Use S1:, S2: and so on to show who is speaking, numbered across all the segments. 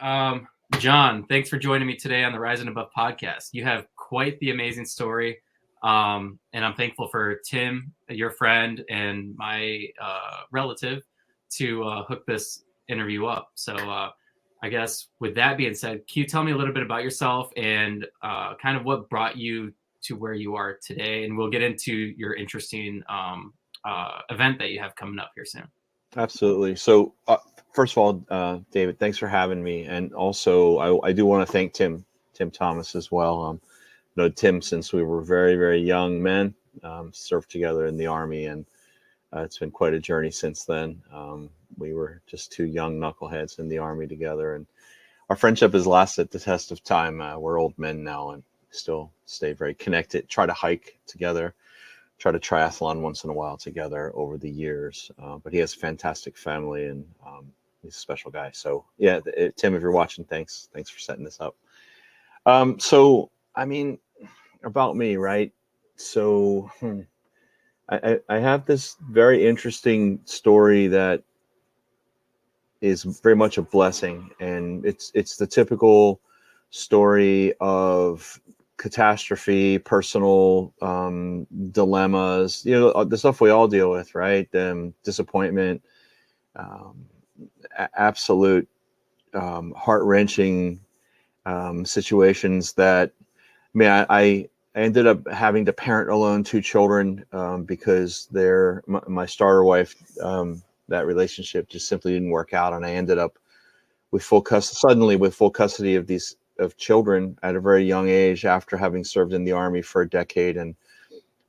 S1: John, thanks for joining me today on the Rise and Above podcast. You have quite the amazing story, and I'm thankful for Tim, your friend, and my relative to hook this interview up. So I guess with that being said, can you tell me a little bit about yourself and kind of what brought you to where you are today? And we'll get into your interesting event that you have coming up here soon.
S2: Absolutely. So, first of all, David, thanks for having me, and also I do want to thank Tim Thomas as well. Known Tim since we were very, very young men, served together in the Army, and it's been quite a journey since then. We were just two young knuckleheads in the Army together, and our friendship has lasted the test of time. We're old men now and still stay very connected. Try to hike together. Try to triathlon once in a while together over the years, but he has a fantastic family, and he's a special guy. So yeah, Tim, if you're watching, thanks for setting this up. So I mean, about me, right? So I have this very interesting story that is very much a blessing, and it's the typical story of catastrophe, personal dilemmas, the stuff we all deal with, right? Disappointment, absolute heart-wrenching situations that, I ended up having to parent alone two children because my starter wife, that relationship just simply didn't work out, and I ended up with full custody of children at a very young age after having served in the Army for a decade, and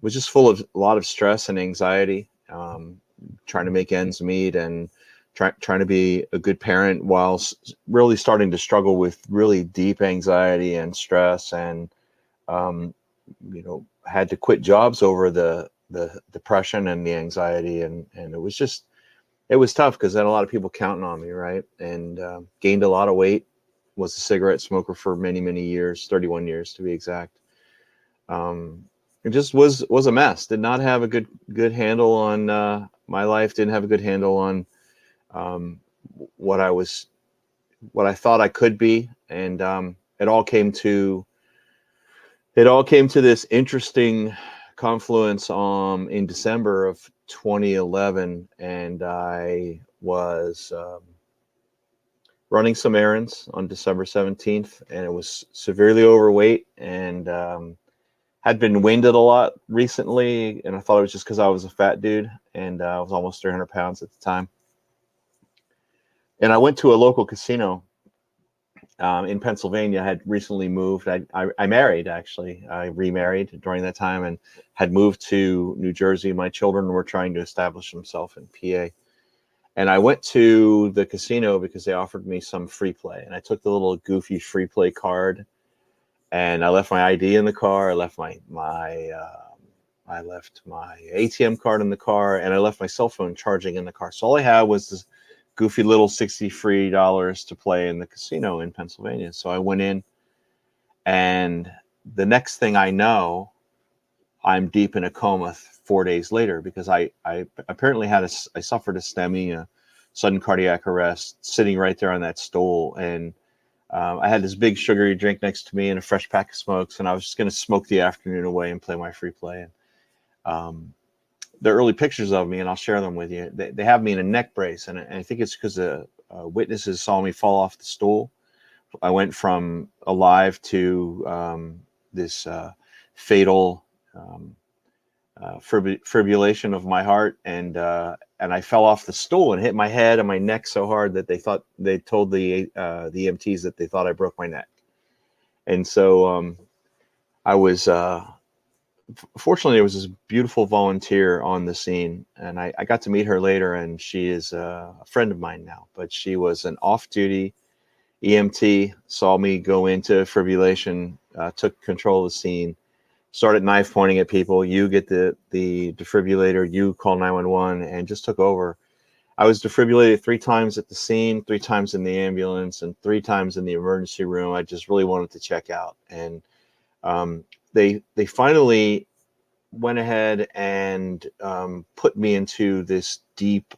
S2: was just full of a lot of stress and anxiety, trying to make ends meet and trying to be a good parent while really starting to struggle with really deep anxiety and stress, and had to quit jobs over the depression and the anxiety, and it was tough because I had a lot of people counting on me, right? And gained a lot of weight. Was a cigarette smoker for many, many years, 31 years to be exact. It just was a mess. Did not have a good handle on my life. Didn't have a good handle on what I thought I could be, and it all came to this interesting confluence in December of 2011, and I was running some errands on December 17th, and it was severely overweight, and had been winded a lot recently, and I thought it was just because I was a fat dude, and I was almost 300 pounds at the time. And I went to a local casino in Pennsylvania. I had recently moved. I married, actually. I remarried during that time and had moved to New Jersey. My children were trying to establish themselves in PA. And I went to the casino because they offered me some free play. And I took the little goofy free play card, and I left my ID in the car. I left my ATM card in the car, and I left my cell phone charging in the car. So all I had was this goofy little $60 free to play in the casino in Pennsylvania. So I went in, and the next thing I know, I'm deep in a coma 4 days later because I apparently I suffered a STEMI, a sudden cardiac arrest, sitting right there on that stool. And I had this big sugary drink next to me and a fresh pack of smokes, and I was just going to smoke the afternoon away and play my free play. And the early pictures of me, and I'll share them with you, they have me in a neck brace, and I think it's because the witnesses saw me fall off the stool. I went from alive to this fatal fibrillation of my heart, and I fell off the stool and hit my head and my neck so hard that they told the EMTs that they thought I broke my neck. And so I was fortunately, there was this beautiful volunteer on the scene, and I got to meet her later, and she is a friend of mine now, but she was an off-duty EMT, saw me go into fibrillation, took control of the scene, started knife pointing at people. You get the defibrillator, you call 911, and just took over. I was defibrillated 3 times at the scene, 3 times in the ambulance, and 3 times in the emergency room. I just really wanted to check out. And they finally went ahead and put me into this deep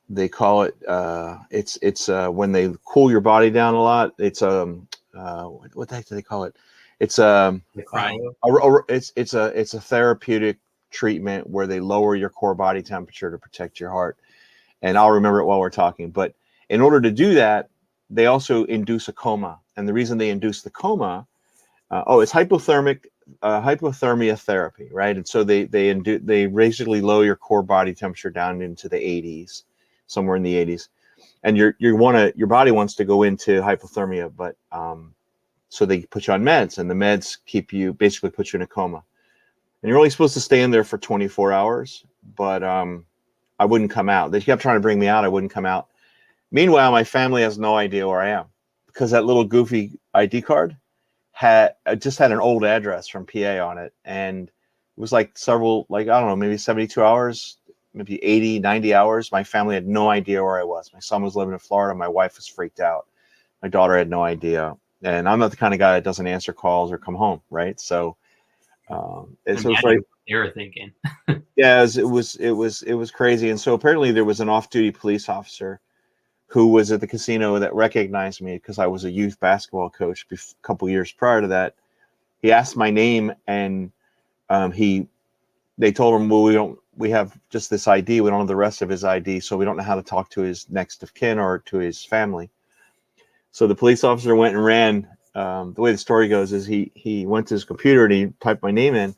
S2: they call it, it's when they cool your body down a lot. It's what the heck do they call it? It's
S1: The cryo.
S2: it's a therapeutic treatment where they lower your core body temperature to protect your heart. And I'll remember it while we're talking. But in order to do that, they also induce a coma. And the reason they induce the coma, it's hypothermia therapy, right? And so they basically lower your core body temperature down into the 80s, somewhere in the 80s, and your body wants to go into hypothermia, but so they put you on meds, and the meds basically put you in a coma, and you're only supposed to stay in there for 24 hours. But I wouldn't come out. They kept trying to bring me out. I wouldn't come out. Meanwhile, my family has no idea where I am, because that little goofy ID card just had an old address from PA on it, and it was like I don't know, maybe 72 hours, maybe 80, 90 hours. My family had no idea where I was. My son was living in Florida. My wife was freaked out. My daughter had no idea. And I'm not the kind of guy that doesn't answer calls or come home, right? So it's right.
S1: They were thinking.
S2: Yeah, it was crazy. And so apparently there was an off-duty police officer who was at the casino that recognized me because I was a youth basketball coach a couple years prior to that. He asked my name, and they told him, well, we have just this ID. We don't have the rest of his ID, so we don't know how to talk to his next of kin or to his family. So the police officer went and ran. The way the story goes is he went to his computer and he typed my name in.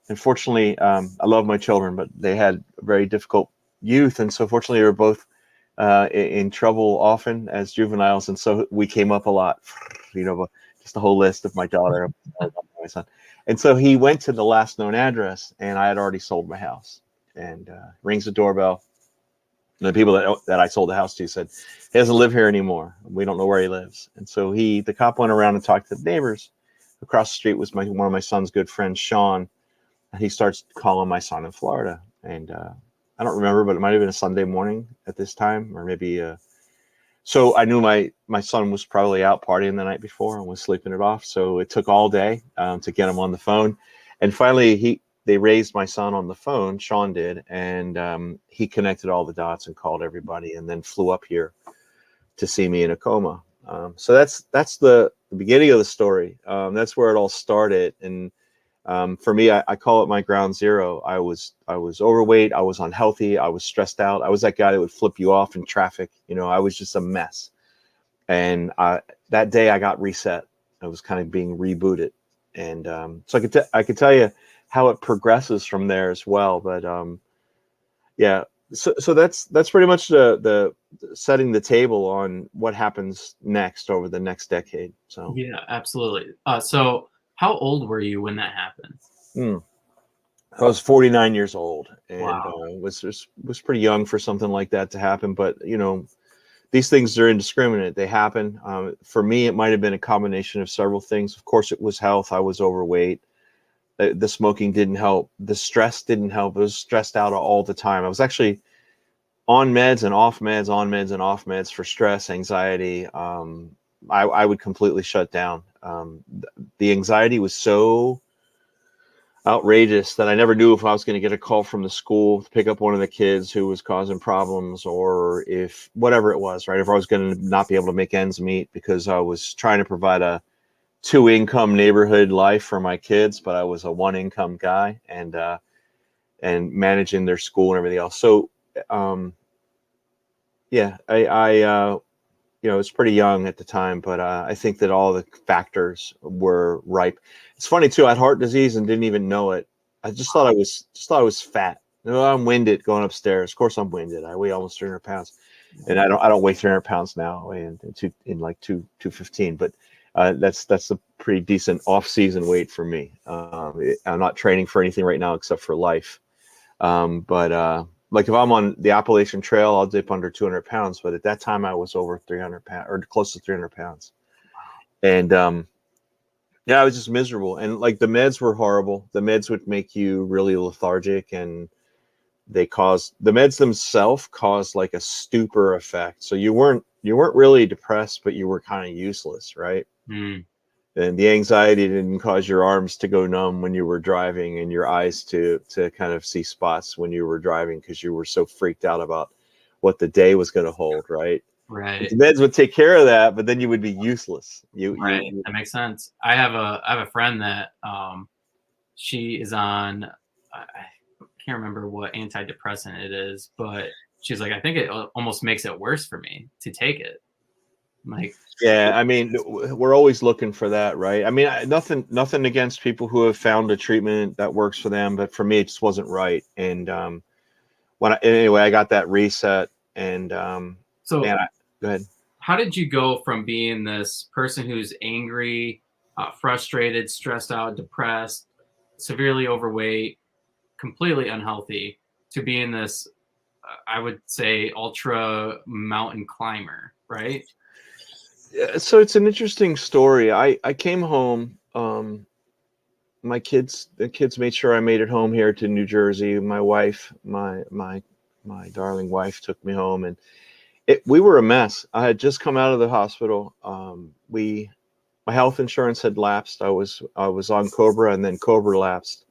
S2: Unfortunately, I love my children, but they had a very difficult youth, and so fortunately they were both in trouble often as juveniles, and so we came up a lot. Just a whole list of my daughter, my son, and so he went to the last known address, and I had already sold my house. And rings the doorbell. And the people that I sold the house to said, he doesn't live here anymore. We don't know where he lives. And so the cop went around and talked to the neighbors. Across the street was one of my son's good friends, Sean. And he starts calling my son in Florida. And I don't remember, but it might have been a Sunday morning at this time, or maybe. So I knew my son was probably out partying the night before and was sleeping it off. So it took all day to get him on the phone. And finally, they raised my son on the phone, Sean did, and he connected all the dots and called everybody, and then flew up here to see me in a coma. So that's the beginning of the story. That's where it all started. And for me, I call it my ground zero. I was overweight. I was unhealthy. I was stressed out. I was that guy that would flip you off in traffic. I was just a mess. And that day I got reset. I was kind of being rebooted. And so I could tell you how it progresses from there as well. But yeah, so that's pretty much the setting the table on what happens next over the next decade. So
S1: yeah, absolutely. So how old were you when that happened?
S2: I was 49 years old, and
S1: Wow.
S2: was pretty young for something like that to happen. But these things are indiscriminate. They happen. For me, it might have been a combination of several things. Of course, it was health. I was overweight. The smoking didn't help. The stress didn't help. I was stressed out all the time. I was actually on meds and off meds, on meds and off meds for stress, anxiety. I would completely shut down. The anxiety was so outrageous that I never knew if I was going to get a call from the school to pick up one of the kids who was causing problems, or if whatever it was, right? If I was going to not be able to make ends meet because I was trying to provide a 2-income neighborhood life for my kids, but I was a 1-income guy, and managing their school and everything else. So, yeah, I was pretty young at the time, but I think that all the factors were ripe. It's funny too. I had heart disease and didn't even know it. I just thought I was fat. I'm winded going upstairs. Of course, I'm winded. I weigh almost 300 pounds, and I don't weigh 300 pounds now. I weigh in like 215, but that's a pretty decent off-season weight for me. I'm not training for anything right now except for life. But like if I'm on the Appalachian Trail, I'll dip under 200 pounds. But at that time, I was over 300 pounds, or close to 300 pounds. And yeah, I was just miserable. And like the meds were horrible. The meds would make you really lethargic, and the meds themselves caused like a stupor effect. So you weren't really depressed, but you were kind of useless, right?
S1: Mm.
S2: And the anxiety didn't cause your arms to go numb when you were driving, and your eyes to kind of see spots when you were driving, because you were so freaked out about what the day was going to hold, right?
S1: Right.
S2: The meds would take care of that, but then you would be useless.
S1: Right. That makes sense. I have a friend that she is on I can't remember what antidepressant it is, but she's like, I think it almost makes it worse for me to take it. I'm like,
S2: Yeah, I mean, we're always looking for that, right? I mean, nothing against people who have found a treatment that works for them, but for me, it just wasn't right. And anyway, I got that reset, and
S1: so
S2: go ahead.
S1: how did you go from being this person who's angry, frustrated, stressed out, depressed, severely overweight, completely unhealthy, to being this, I would say, ultra mountain climber, right?
S2: Yeah, so it's an interesting story. I came home. The kids made sure I made it home here to New Jersey. My wife, my darling wife, took me home, and we were a mess. I had just come out of the hospital. My health insurance had lapsed. I was on Cobra, and then Cobra lapsed.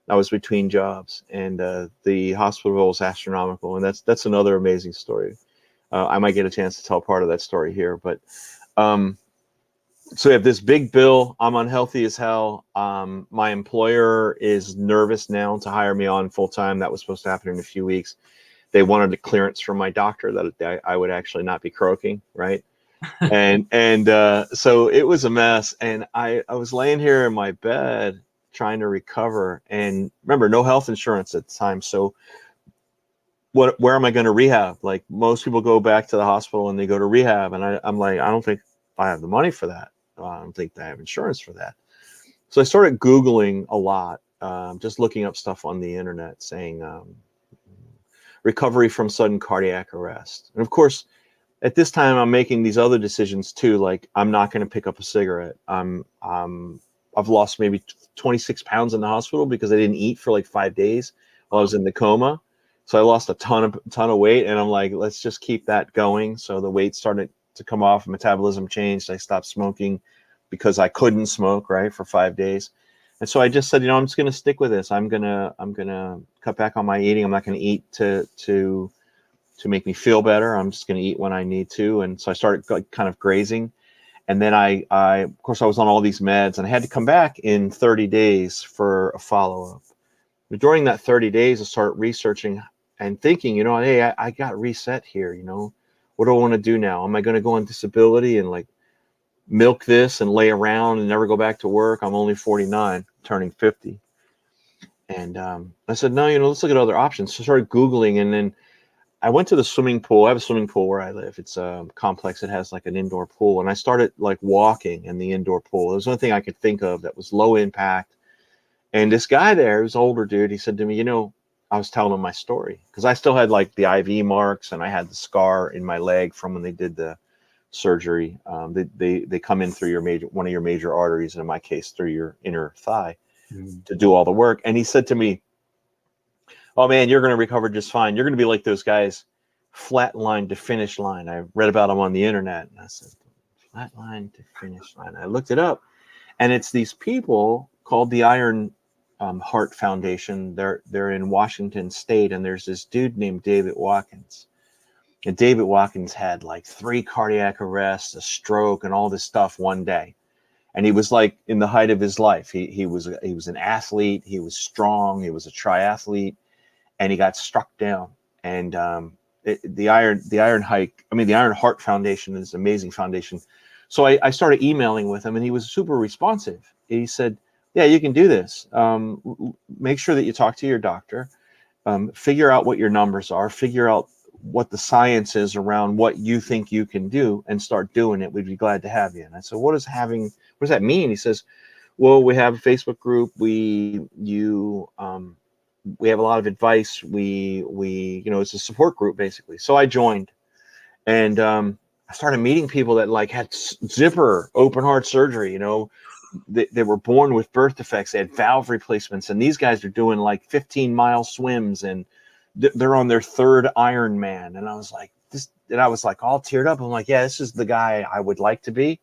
S2: I was between jobs, and the hospital bill was astronomical, and that's another amazing story. I might get a chance to tell part of that story here, but so we have this big bill. I'm unhealthy as hell. My employer is nervous now to hire me on full time. That was supposed to happen in a few weeks. They wanted a clearance from my doctor that I would actually not be croaking, right? and so it was a mess. And I was laying here in my bed trying to recover. And remember, no health insurance at the time. So where am I going to rehab? Like most people go back to the hospital and they go to rehab. And I'm like, I don't think I have the money for that. I don't think I have insurance for that. So I started Googling a lot, just looking up stuff on the internet saying recovery from sudden cardiac arrest. And of course, at this time, I'm making these other decisions too. Like I'm not going to pick up a cigarette. I've lost maybe 26 pounds in the hospital because I didn't eat for like 5 days while I was in the coma. So I lost a ton of weight, and I'm like, let's just keep that going. So the weight started to come off, metabolism changed. I stopped smoking because I couldn't smoke, right, for 5 days. And so I just said, I'm just going to stick with this. I'm going to cut back on my eating. I'm not going to eat to make me feel better. I'm just going to eat when I need to. And so I started kind of grazing. And then I of course I was on all these meds, and I had to come back in 30 days for a follow-up. But during that 30 days, I started researching and thinking, hey, I got reset here. What do I want to do now? Am I going to go on disability and like milk this and lay around and never go back to work? I'm only 49, turning 50. And I said, no, let's look at other options. So I started Googling, and then I went to the swimming pool. I have a swimming pool where I live. It's a complex that has like an indoor pool. And I started like walking in the indoor pool. It was the only thing I could think of that was low impact. And this guy there, he was an older dude, he said to me, I was telling him my story because I still had like the IV marks, and I had the scar in my leg from when they did the surgery. They come in through one of your major arteries, and in my case, through your inner thigh to do all the work. And he said to me, oh man, you're going to recover just fine. You're going to be like those guys, flat line to finish line. I read about them on the internet, and I said, flat line to finish line. I looked it up, and it's these people called the Iron Heart Foundation. They're in Washington State, and there's this dude named David Watkins. And David Watkins had like 3 cardiac arrests, a stroke, and all this stuff one day. And he was like in the height of his life. He was an athlete. He was strong. He was a triathlete, and he got struck down. And the Iron Heart Foundation is an amazing foundation. So I started emailing with him, and he was super responsive. He said, yeah, you can do this. Make sure that you talk to your doctor, figure out what your numbers are, figure out what the science is around what you think you can do, and start doing it. We'd be glad to have you. And I said, what does that mean? He says, well, we have a Facebook group. We have a lot of advice. It's a support group basically. So I joined, and I started meeting people that like had zipper open heart surgery. They were born with birth defects. They had valve replacements, and these guys are doing like 15-mile swims, and they're on their 3rd Ironman. And I was like all teared up. I'm like, yeah, this is the guy I would like to be.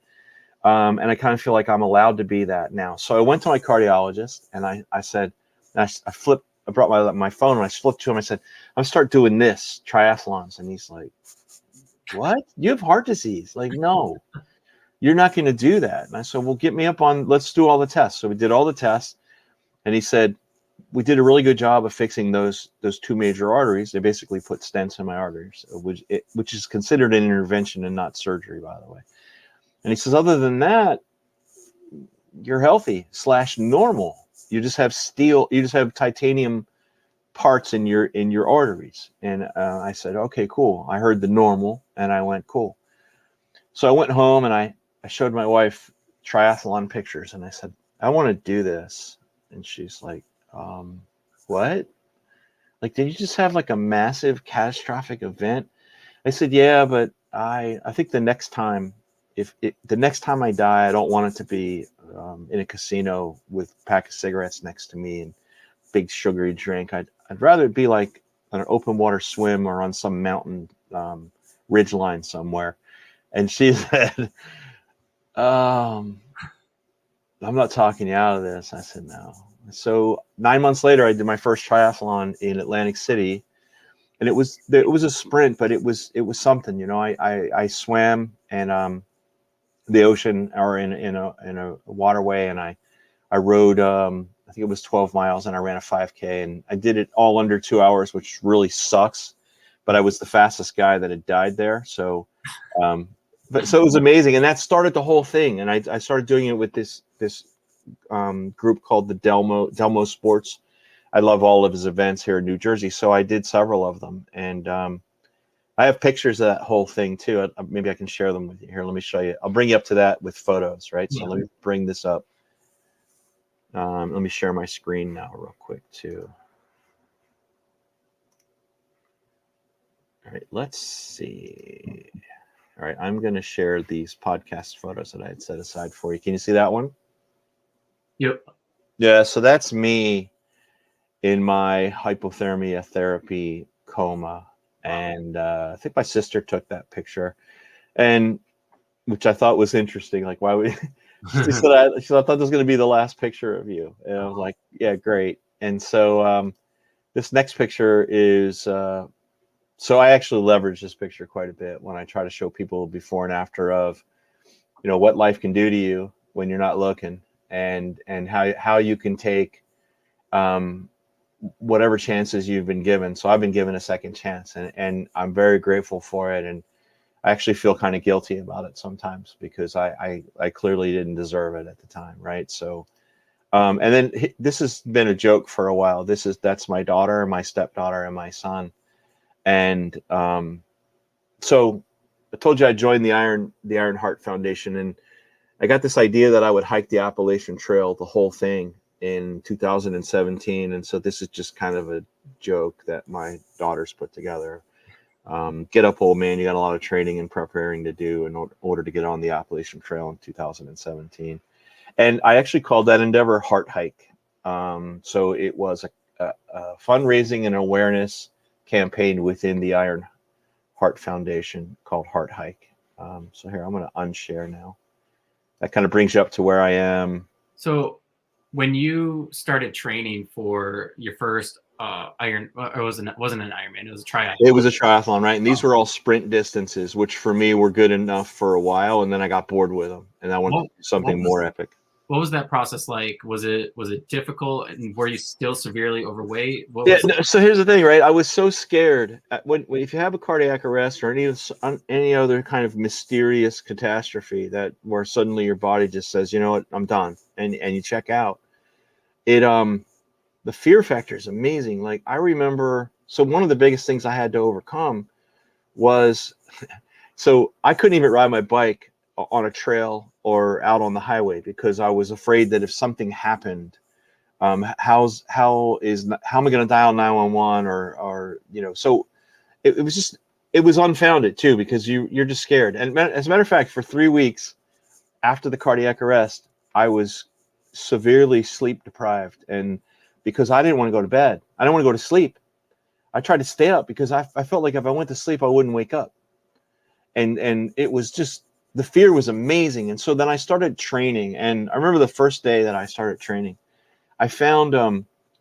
S2: And I kind of feel like I'm allowed to be that now. So I went to my cardiologist, and I said, I flipped I brought my phone and I flipped to him. I said, I'm start doing this triathlons. And he's like, what? You have heart disease? Like, no, you're not going to do that. And I said, well, get me up on, let's do all the tests. So we did all the tests. And he said, we did a really good job of fixing those two major arteries. They basically put stents in my arteries, which is considered an intervention and not surgery, by the way. And he says, other than that, you're healthy / normal. You just have titanium parts in your arteries. And I said, okay, cool. I heard the normal, and I went, cool. So I went home and I showed my wife triathlon pictures, and I said, I want to do this. And she's like, what? Like, did you just have like a massive catastrophic event? I said, yeah, but I think the next time, the next time I die, I don't want it to be in a casino with a pack of cigarettes next to me and big sugary drink. I'd rather it be like on an open water swim or on some mountain ridgeline somewhere. And she said, I'm not talking you out of this. I said, no. So 9 months later, I did my first triathlon in Atlantic City, and it was a sprint, but it was something, you know. I swam and the ocean or in a waterway, and I rode I think it was 12 miles, and I ran a 5K, and I did it all under 2 hours, which really sucks. But I was the fastest guy that had died there, so so it was amazing, and that started the whole thing. And I started doing it with this group called the Delmo Sports. I love all of his events here in New Jersey, so I did several of them, and I have pictures of that whole thing too. Maybe I can share them with you here. Let me show you. I'll bring you up to that with photos, right? So let me bring this up. Let me share my screen now real quick too. All right, let's see. All right, I'm going to share these podcast photos that I had set aside for you. Can you see that one?
S1: Yep.
S2: Yeah, so that's me in my hypothermia therapy coma. And I think my sister took that picture, and which I thought was interesting. Like, why would she said I thought this was going to be the last picture of you. And I was like, yeah, great. And so this next picture is so I actually leverage this picture quite a bit when I try to show people before and after of, you know, what life can do to you when you're not looking, and how you can take whatever chances you've been given. So I've been given a second chance, and I'm very grateful for it. And I actually feel kind of guilty about it sometimes because I clearly didn't deserve it at the time. Right. So, and then this has been a joke for a while. That's my daughter, my stepdaughter, and my son. And so I told you I joined the Iron Heart Foundation, and I got this idea that I would hike the Appalachian Trail, the whole thing, in 2017. And so this is just kind of a joke that my daughters put together. Get up, old man. You got a lot of training and preparing to do in order to get on the Appalachian Trail in 2017. And I actually called that endeavor Heart Hike. So it was a fundraising and awareness campaign within the Iron Heart Foundation called Heart Hike. So here, I'm going to unshare now. That kind of brings you up to where I am.
S1: So when you started training for your first it wasn't an Ironman, it was a triathlon.
S2: It was a triathlon, right? And these were all sprint distances, which for me were good enough for a while, and then I got bored with them, and I wanted something more epic.
S1: What was that process like? Was it difficult, and were you still severely overweight?
S2: So here's the thing, right? I was so scared when if you have a cardiac arrest or any other kind of mysterious catastrophe that where suddenly your body just says, you know what, I'm done, and you check out. The fear factor is amazing. Like, I remember, so one of the biggest things I had to overcome was, so I couldn't even ride my bike on a trail or out on the highway because I was afraid that if something happened, how am I going to dial 911 or you know? So it was unfounded too, because you're just scared. And as a matter of fact, for 3 weeks after the cardiac arrest, I was severely sleep deprived, and because I didn't want to go to bed, I didn't want to go to sleep. I tried to stay up because I felt like if I went to sleep, I wouldn't wake up. And it was just, the fear was amazing. And so then I started training. And I remember the first day that I started training, I found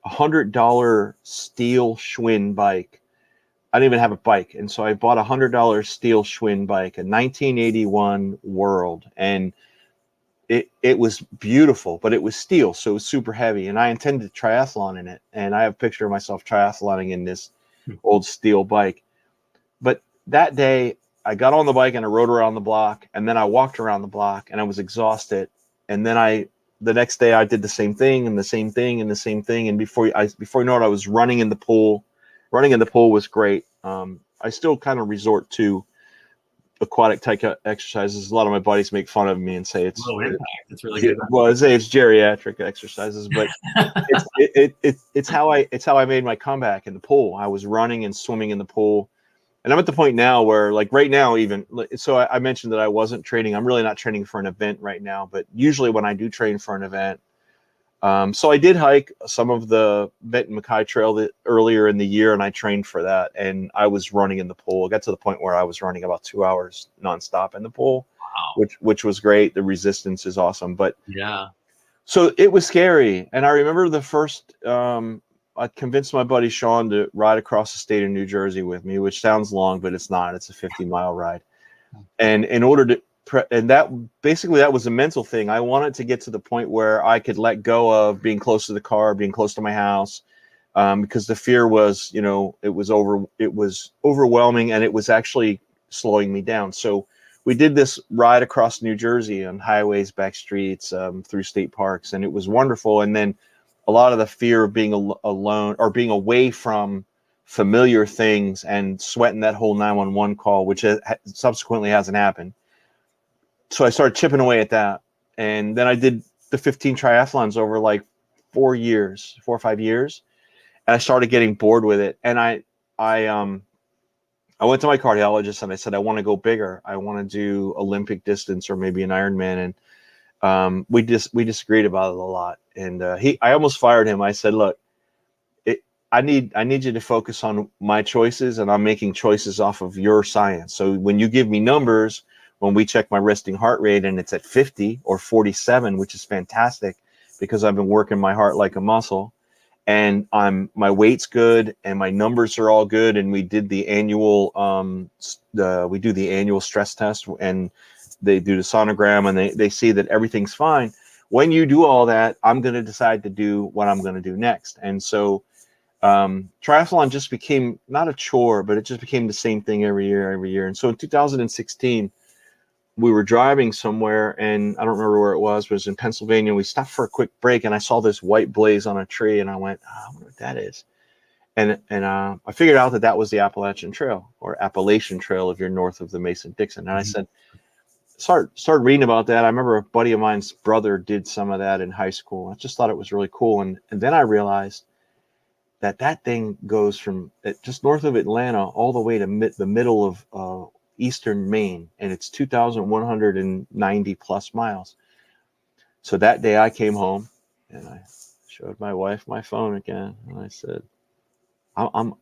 S2: $100 steel Schwinn bike. I didn't even have a bike. And so I bought a $100 steel Schwinn bike, a 1981 World. And it was beautiful, but it was steel. So it was super heavy. And I intended to triathlon in it. And I have a picture of myself triathloning in this old steel bike. But that day I got on the bike and I rode around the block, and then I walked around the block and I was exhausted. And then the next day I did the same thing and the same thing and the same thing. And before you know it, I was running in the pool. Running in the pool was great. I still kind of resort to aquatic type exercises. A lot of my buddies make fun of me and say it's
S1: low impact. It's really good.
S2: Well, I say it's geriatric exercises, but it's how I made my comeback in the pool. I was running and swimming in the pool. And I'm at the point now where, like right now, even so, I mentioned that I wasn't training. I'm really not training for an event right now, but usually when I do train for an event, so I did hike some of the Benton Mackay Trail earlier in the year, and I trained for that. And I was running in the pool. I got to the point where I was running about 2 hours nonstop in the pool,
S1: Wow.
S2: which was great. The resistance is awesome, but
S1: Yeah.
S2: so it was scary. And I remember the first. I convinced my buddy Sean to ride across the state of New Jersey with me, which sounds long, but it's not. It's a 50-mile ride. And in order to, and that basically that was a mental thing. I wanted to get to the point where I could let go of being close to the car, being close to my house, because the fear was, it was overwhelming, and it was actually slowing me down. So we did this ride across New Jersey on highways, back streets, through state parks, and it was wonderful. And then a lot of the fear of being alone or being away from familiar things and sweating that whole 911 call, which subsequently hasn't happened. So I started chipping away at that. And then I did the 15 triathlons over like 4 or 5 years. And I started getting bored with it. And I went to my cardiologist and I said, I want to go bigger. I want to do Olympic distance or maybe an Ironman. And we disagreed about it a lot. And I almost fired him. I said, look, I need you to focus on my choices, and I'm making choices off of your science. So when you give me numbers, when we check my resting heart rate and it's at 50 or 47, which is fantastic because I've been working my heart like a muscle, and my weight's good and my numbers are all good, and we did the annual stress test, and they do the sonogram, and they see that everything's fine. When you do all that, I'm going to decide to do what I'm going to do next. And so triathlon just became not a chore, but it just became the same thing every year. And so in 2016, we were driving somewhere, and I don't remember where it was in Pennsylvania. We stopped for a quick break, and I saw this white blaze on a tree, and I went, I wonder what that is. And I figured out that was the Appalachian Trail, or Appalachian Trail if you're north of the Mason-Dixon. And I said, started reading about that. I remember a buddy of mine's brother did some of that in high school. I just thought it was really cool. And then I realized that thing goes from just north of Atlanta all the way to the middle of eastern Maine, and it's 2,190 plus miles. So that day I came home and I showed my wife my phone again, and I said, I'm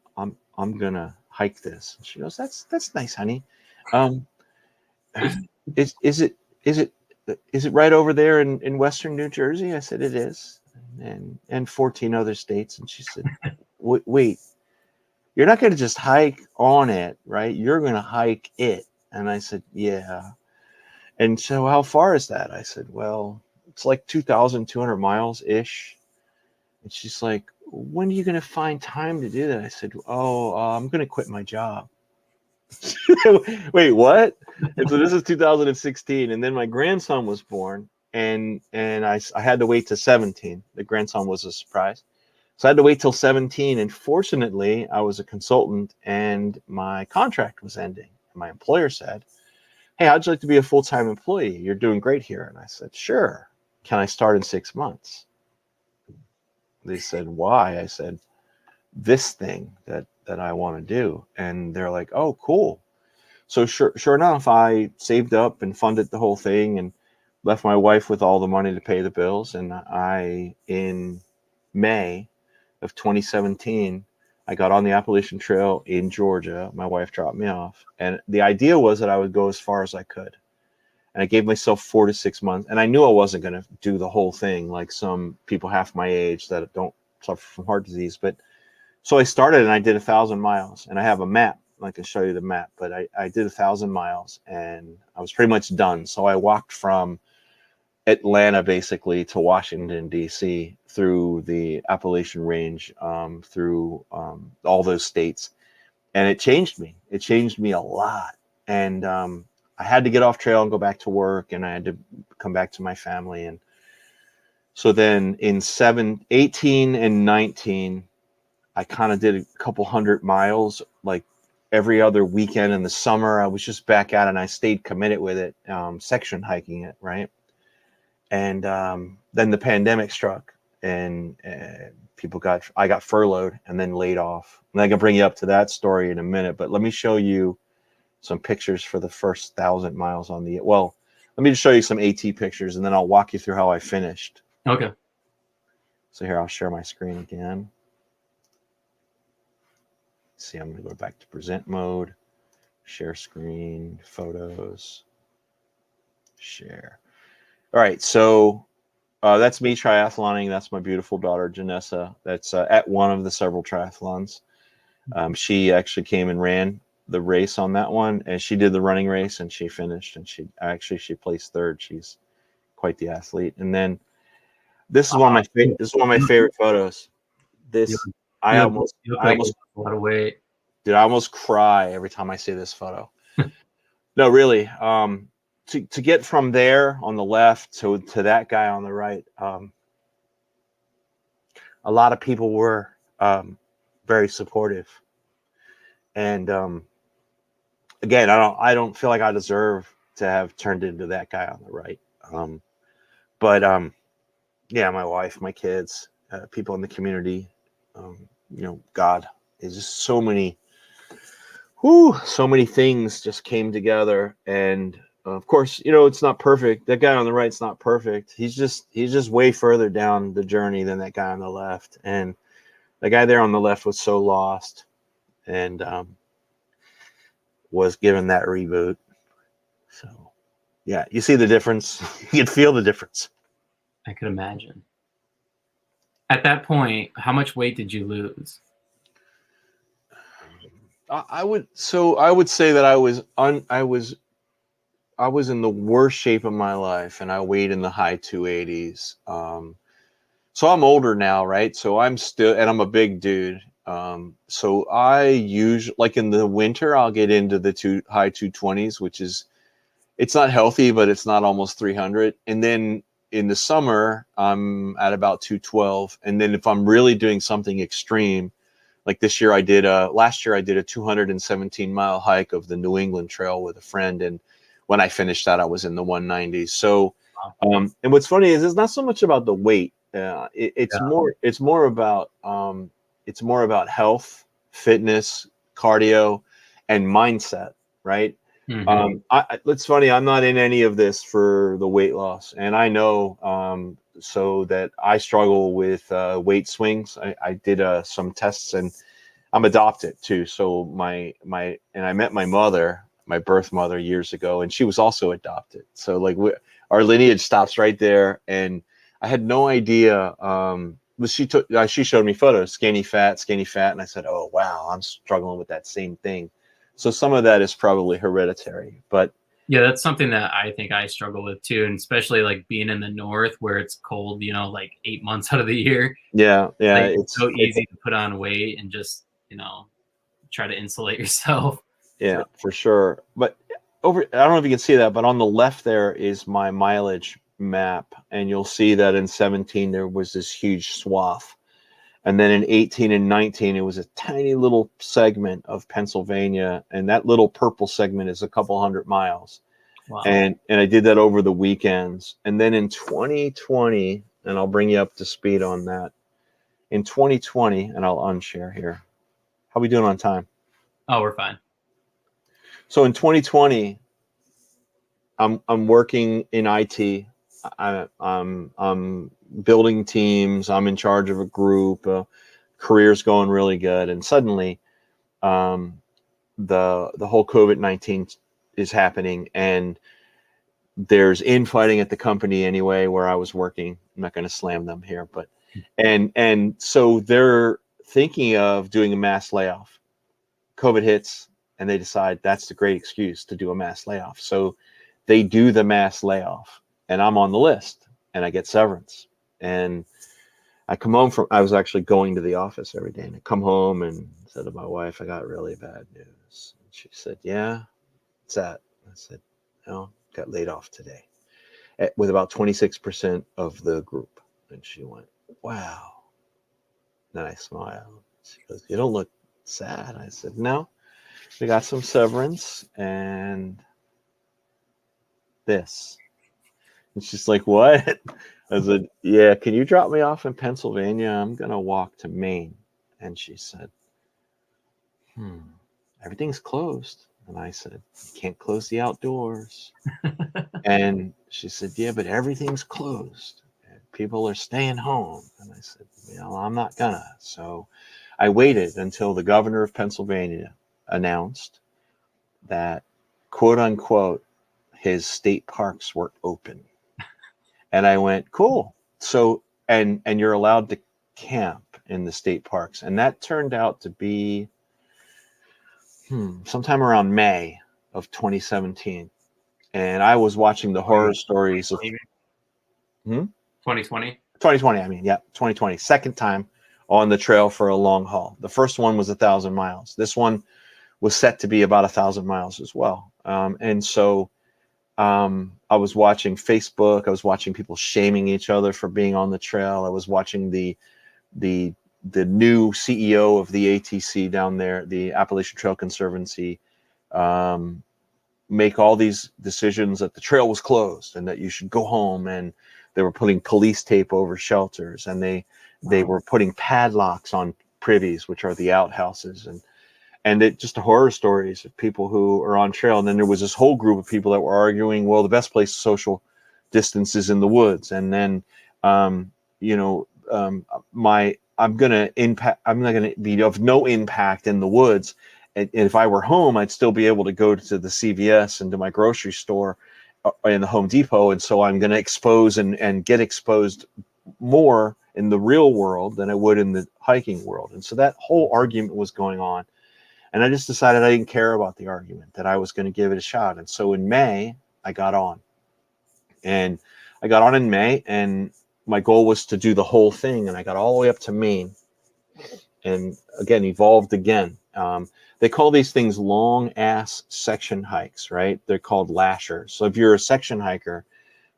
S2: gonna hike this. And she goes, that's nice, honey. Is it right over there in western New Jersey? I said, it is, and 14 other states. And she said, wait, you're not going to just hike on it, right? You're going to hike it. And I said, yeah. And so how far is that? I said, well, it's like 2,200 miles ish. And she's like, when are you going to find time to do that? I said, I'm going to quit my job. Wait, what? And so this is 2016. And then my grandson was born, and I had to wait to 17. The grandson was a surprise. So I had to wait till 17. And fortunately, I was a consultant and my contract was ending. And my employer said, hey, how'd you like to be a full-time employee? You're doing great here. And I said, sure. Can I start in 6 months? They said, why? I said, this thing that I want to do. And they're like, oh, cool. So sure enough, I saved up and funded the whole thing and left my wife with all the money to pay the bills. And in May of 2017, I got on the Appalachian Trail in Georgia. My wife dropped me off. And the idea was that I would go as far as I could. And I gave myself 4 to 6 months. And I knew I wasn't going to do the whole thing like some people half my age that don't suffer from heart disease. But so I started and I did 1,000 miles, and I have a map. I can show you the map, but I did 1,000 miles and I was pretty much done. So I walked from Atlanta basically to Washington, D.C. through the Appalachian Range, through all those states. And it changed me. It changed me a lot. And I had to get off trail and go back to work, and I had to come back to my family. And so then in 18 and 19, I kind of did a couple 100 miles, like every other weekend in the summer. I was just back out and I stayed committed with it, section hiking it, right? And then the pandemic struck, and I got furloughed and then laid off. And I can bring you up to that story in a minute, but let me show you some pictures for the first 1,000 miles let me just show you some AT pictures, and then I'll walk you through how I finished.
S1: Okay.
S2: So here, I'll share my screen again. See, I'm going to go back to present mode, share screen, photos, share. All right, so that's me triathloning. That's my beautiful daughter, Janessa. That's at one of the several triathlons. She actually came and ran the race on that one, and she did the running race, and she finished, and she placed third. She's quite the athlete. And then this is one of my favorite photos. I almost
S1: a lot of weight.
S2: Dude, I almost cry every time I see this photo. No, really. To get from there on the left to that guy on the right, a lot of people were very supportive. And again, I don't feel like I deserve to have turned into that guy on the right. But yeah, my wife, my kids, people in the community, God, is just so many things just came together. And of course, it's not perfect. That guy on the right's not perfect. He's just way further down the journey than that guy on the left. And the guy there on the left was so lost, and was given that reboot. So yeah, you see the difference. You can feel the difference.
S1: I could imagine. At that point, how much weight did you lose?
S2: I would say that I was in the worst shape of my life, and I weighed in the high 280s. So I'm older now, right? So I'm a big dude. So I usually, like in the winter, I'll get into the high 220s, which is, it's not healthy, but it's not almost 300. And then in the summer, I'm at about 212. And then if I'm really doing something extreme, like last year I did a 217-mile hike of the New England Trail with a friend. And when I finished that, I was in the 190s. So, and what's funny is it's not so much about the weight. It's more about health, fitness, cardio, and mindset, right?
S1: Mm-hmm.
S2: It's funny, I'm not in any of this for the weight loss, and I know so that I struggle with weight swings. I did some tests, and I'm adopted too. So I met my mother, my birth mother, years ago, and she was also adopted. So like our lineage stops right there, and I had no idea. She showed me photos, skinny fat, and I said, "Oh wow, I'm struggling with that same thing." So some of that is probably hereditary, but
S1: yeah, that's something that I think I struggle with too, and especially like being in the north where it's cold, like 8 months out of the year.
S2: Yeah,
S1: Like, it's so easy to put on weight and just try to insulate yourself.
S2: Yeah, for sure. But I don't know if you can see that, but on the left there is my mileage map, and you'll see that in 17 there was this huge swath, and then in 18 and 19 it was a tiny little segment of Pennsylvania, and that little purple segment is a couple 100 miles.
S1: Wow.
S2: And I did that over the weekends. And then in 2020, and I'll bring you up to speed on that, in 2020, and I'll unshare here. How are we doing on time?
S1: Oh, we're fine.
S2: So in 2020, I'm working in IT. I'm building teams. I'm in charge of a group. Career's going really good, and suddenly, the whole COVID-19 is happening, and there's infighting at the company anyway where I was working. I'm not going to slam them here, but And so they're thinking of doing a mass layoff. COVID hits, and they decide that's the great excuse to do a mass layoff. So they do the mass layoff, and I'm on the list, and I get severance. And I come home from, I was actually going to the office every day, and I come home and said to my wife, I got really bad news. And she said, yeah, what's that? I said, no, got laid off today with about 26% of the group. And she went, wow. Then I smiled. She goes, you don't look sad. I said, no, we got some severance and this. And she's like, what? I said, yeah, can you drop me off in Pennsylvania? I'm going to walk to Maine. And she said, everything's closed. And I said, you can't close the outdoors. And she said, yeah, but everything's closed. People are staying home. And I said, I'm not gonna. So I waited until the governor of Pennsylvania announced that, quote unquote, his state parks were open. And I went, cool. So, and you're allowed to camp in the state parks. And that turned out to be sometime around May of 2017. And I was watching the horror stories of
S1: 2020.
S2: 2020, I mean, yeah, 2020. Second time on the trail for a long haul. The first one was 1,000 miles. This one was set to be about 1,000 miles as well. And so I was watching Facebook. I was watching people shaming each other for being on the trail. I was watching the new CEO of the ATC down there, the Appalachian Trail Conservancy, make all these decisions that the trail was closed and that you should go home. And they were putting police tape over shelters, and they were putting padlocks on privies, which are the outhouses, and it just horror stories of people who are on trail. And then there was this whole group of people that were arguing, well, the best place to social distance is in the woods. And then, I'm not going to be of no impact in the woods. And if I were home, I'd still be able to go to the CVS and to my grocery store in the Home Depot. And so I'm going to expose and get exposed more in the real world than I would in the hiking world. And so that whole argument was going on. And I just decided I didn't care about the argument, that I was going to give it a shot. And so in May, I got on. And I got on in May, and my goal was to do the whole thing. And I got all the way up to Maine. And again, evolved again. They call these things long ass section hikes, right? They're called lashers. So if you're a section hiker,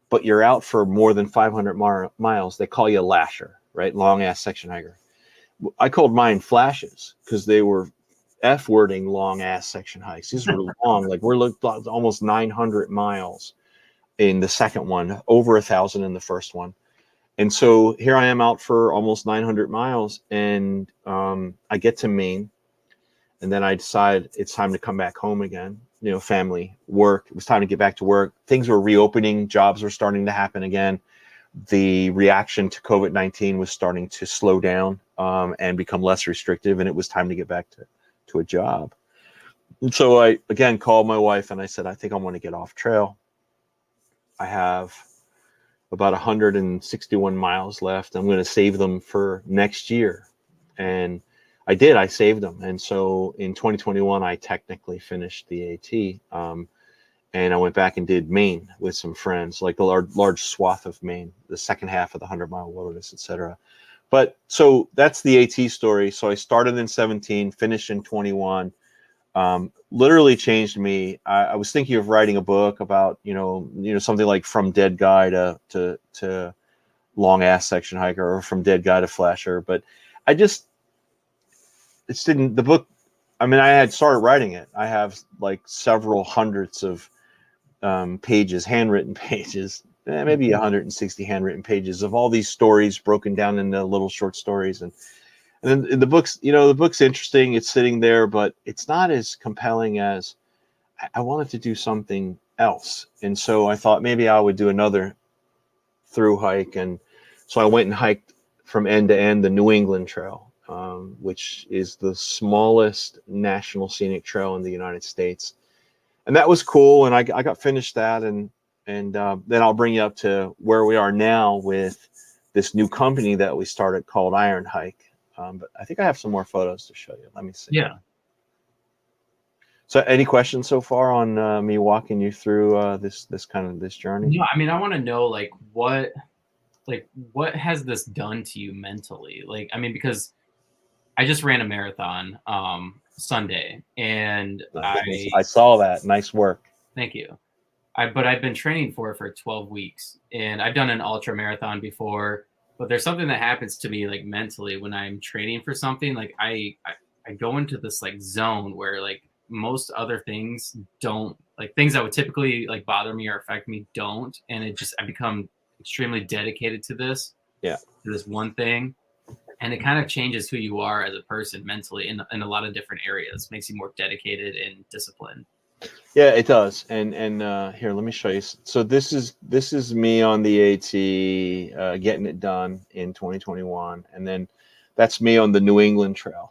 S2: but you're out for more than 500 miles, they call you a lasher, right? Long ass section hiker. I called mine flashes because they were F-wording long ass section hikes. These were long, like we're almost 900 miles in the second one, over 1,000 in the first one. And so here I am out for almost 900 miles, and I get to Maine, and then I decide it's time to come back home again. Family, work. It was time to get back to work. Things were reopening. Jobs were starting to happen again. The reaction to COVID-19 was starting to slow down and become less restrictive, and it was time to get back to a job. And so I, again, called my wife, and I said, I think I want to get off trail. I have about 161 miles left. I'm going to save them for next year. And I did. I saved them. And so in 2021, I technically finished the AT. And I went back and did Maine with some friends, like the large swath of Maine, the second half of the 100-mile wilderness, etc. But so that's the AT story. So I started in 17, finished in 21. Literally changed me. I was thinking of writing a book about, something like From Dead Guy to Long Ass Section Hiker, or From Dead Guy to Flasher. But the book, I mean, I had started writing it. I have like several hundreds of pages, handwritten pages, maybe 160 handwritten pages of all these stories broken down into little short stories. And then the book's, the book's interesting. It's sitting there, but it's not as compelling as I wanted to do something else. And so I thought maybe I would do another through hike. And so I went and hiked from end to end the New England Trail, which is the smallest national scenic trail in the United States. And that was cool. And I got finished that. And then I'll bring you up to where we are now with this new company that we started called IronHike. But I think I have some more photos to show you. Let me see.
S1: Yeah.
S2: So, any questions so far on me walking you through this journey?
S1: No, I mean, I want to know what has this done to you mentally? Like, I mean, because I just ran a marathon Sunday, and
S2: I saw that. Nice work.
S1: Thank you. But I've been training for it for 12 weeks, and I've done an ultra marathon before. But there's something that happens to me like mentally when I'm training for something. Like I go into this like zone where like most other things don't, like things that would typically like bother me or affect me don't, and I become extremely dedicated to this.
S2: Yeah.
S1: To this one thing, and it kind of changes who you are as a person mentally in a lot of different areas. Makes you more dedicated and disciplined.
S2: Yeah, it does. And here, let me show you. So this is me on the AT, getting it done in 2021, and then that's me on the New England Trail,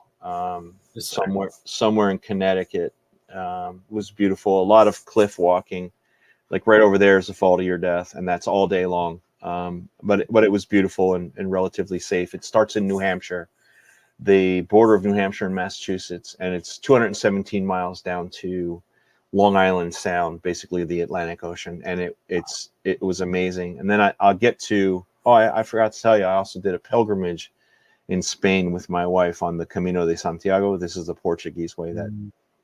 S2: somewhere in Connecticut. It was beautiful. A lot of cliff walking, like right over there is the Fall to Your Death, and that's all day long. But it was beautiful and relatively safe. It starts in New Hampshire, the border of New Hampshire and Massachusetts, and it's 217 miles down to Long Island Sound, basically the Atlantic Ocean, and it was amazing. And then I'll get to I forgot to tell you, I also did a pilgrimage in Spain with my wife on the Camino de Santiago. This is the Portuguese way.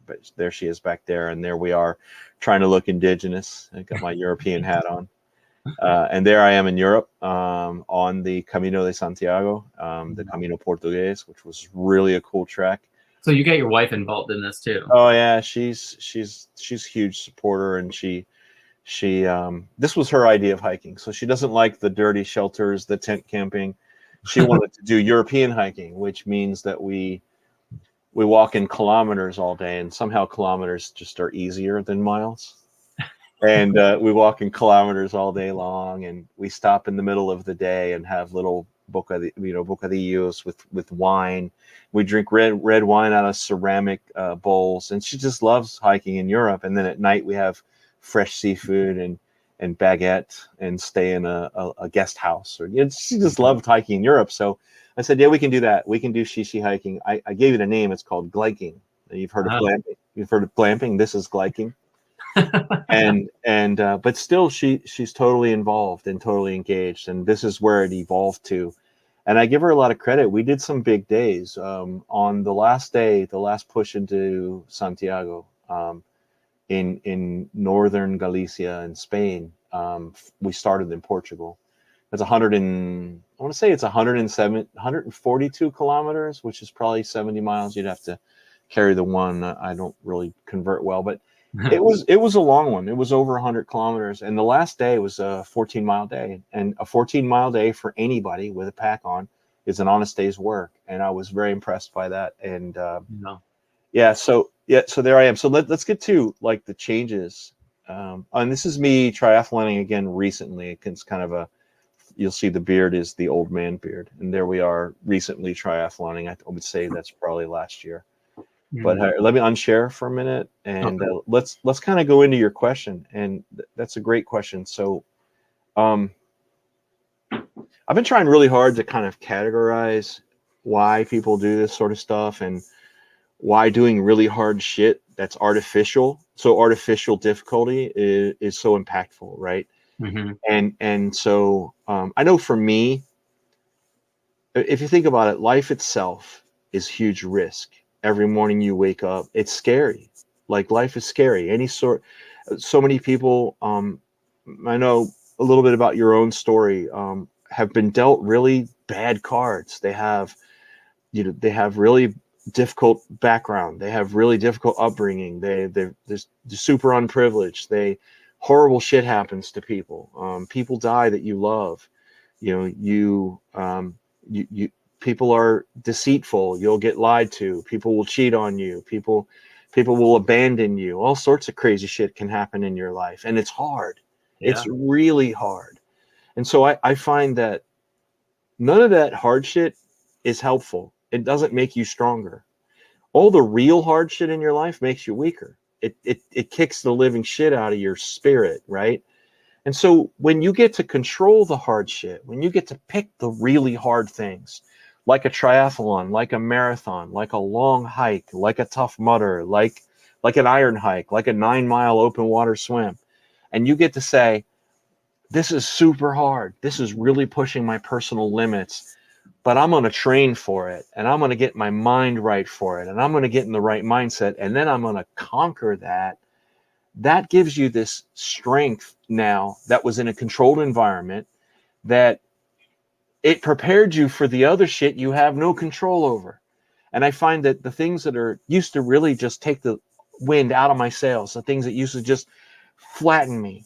S2: But there she is back there, and there we are trying to look indigenous. I got my European hat on, and there I am in Europe on the Camino de Santiago, the Camino Portugués, which was really a cool trek.
S1: So you get your wife involved in this too?
S2: Oh yeah, she's a huge supporter, and she this was her idea of hiking. So she doesn't like the dirty shelters, the tent camping. She wanted to do European hiking, which means that we walk in kilometers all day, and somehow kilometers just are easier than miles. And we walk in kilometers all day long, and we stop in the middle of the day and have little bocadillos with wine. We drink red wine out of ceramic bowls, and she just loves hiking in Europe. And then at night we have fresh seafood and baguette and stay in a guest house. Or she just loved hiking in Europe. So I said, yeah, we can do that. We can do shishi hiking. I gave it a name. It's called gliking. You've heard of glamping. You've heard of glamping. This is gliking. But still she's totally involved and totally engaged, and this is where it evolved to. And I give her a lot of credit. We did some big days. On the last day, the last push into Santiago, in northern Galicia in Spain, we started in Portugal. It's 142 kilometers, which is probably 70 miles. You'd have to carry the one. I don't really convert well, but it was a long one. It was over 100 kilometers, and the last day was a 14-mile day. And a 14-mile day for anybody with a pack on is an honest day's work. And I was very impressed by that. And so there I am. So let's get to like the changes. And this is me triathloning again recently. It's kind of you'll see the beard is the old man beard, and there we are recently triathloning. I would say that's probably last year. But let me unshare for a minute, and let's kind of go into your question. And that's a great question. So I've been trying really hard to kind of categorize why people do this sort of stuff and why doing really hard shit that's artificial. So artificial difficulty is so impactful, right? Mm-hmm. And so I know for me, if you think about it, life itself is huge risk. Every morning you wake up, it's scary. Like life is scary. So many people, I know a little bit about your own story, have been dealt really bad cards. They have really difficult background. They have really difficult upbringing. They're super unprivileged. Horrible shit happens to people. People die that you love. People are deceitful. You'll get lied to. People will cheat on you. People will abandon you. All sorts of crazy shit can happen in your life. And it's hard. Yeah. It's really hard. And so I find that none of that hard shit is helpful. It doesn't make you stronger. All the real hard shit in your life makes you weaker. It kicks the living shit out of your spirit, right? And so when you get to control the hard shit, when you get to pick the really hard things, like a triathlon, like a marathon, like a long hike, like a tough mudder, like an iron hike, like a 9-mile open water swim, and you get to say, this is super hard. This is really pushing my personal limits, but I'm going to train for it, and I'm going to get my mind right for it, and I'm going to get in the right mindset, and then I'm going to conquer that. That gives you this strength now that was in a controlled environment, that it prepared you for the other shit you have no control over. And I find that the things that are used to really just take the wind out of my sails, the things that used to just flatten me,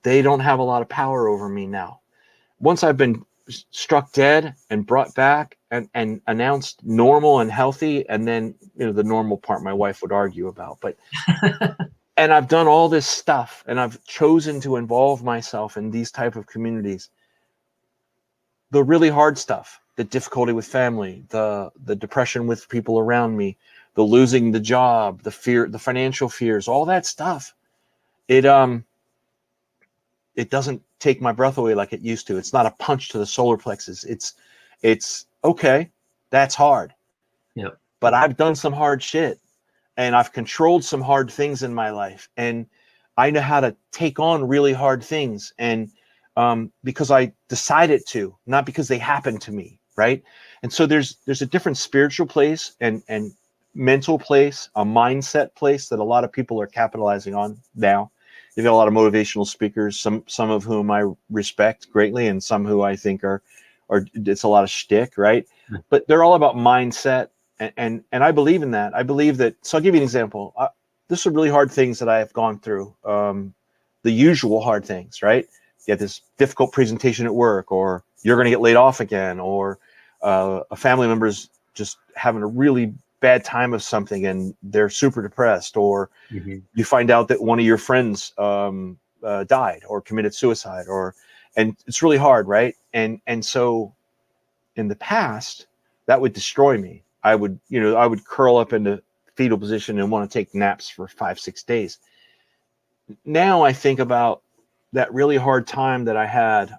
S2: they don't have a lot of power over me now. Once I've been struck dead and brought back and announced normal and healthy, and then, the normal part my wife would argue about, but and I've done all this stuff, and I've chosen to involve myself in these type of communities. The really hard stuff, the difficulty with family, the depression with people around me, the losing the job, the fear, the financial fears, all that stuff, it doesn't take my breath away like it used to. It's not a punch to the solar plexus. It's okay, that's hard.
S1: Yep.
S2: But I've done some hard shit, and I've controlled some hard things in my life, and I know how to take on really hard things, and because I decided to, not because they happened to me, right? And so there's a different spiritual place and mental place, a mindset place that a lot of people are capitalizing on now. You've got a lot of motivational speakers, some of whom I respect greatly, and some who I think are it's a lot of shtick, right? But they're all about mindset, and I believe in that. I believe that. So I'll give you an example. This are really hard things that I have gone through. The usual hard things, right? You have this difficult presentation at work, or you're going to get laid off again, or a family member's just having a really bad time of something and they're super depressed, or you find out that one of your friends died or committed suicide, and it's really hard, right? And so in the past, that would destroy me. I would curl up into fetal position and want to take naps for 5-6 days. Now I think about that really hard time that I had,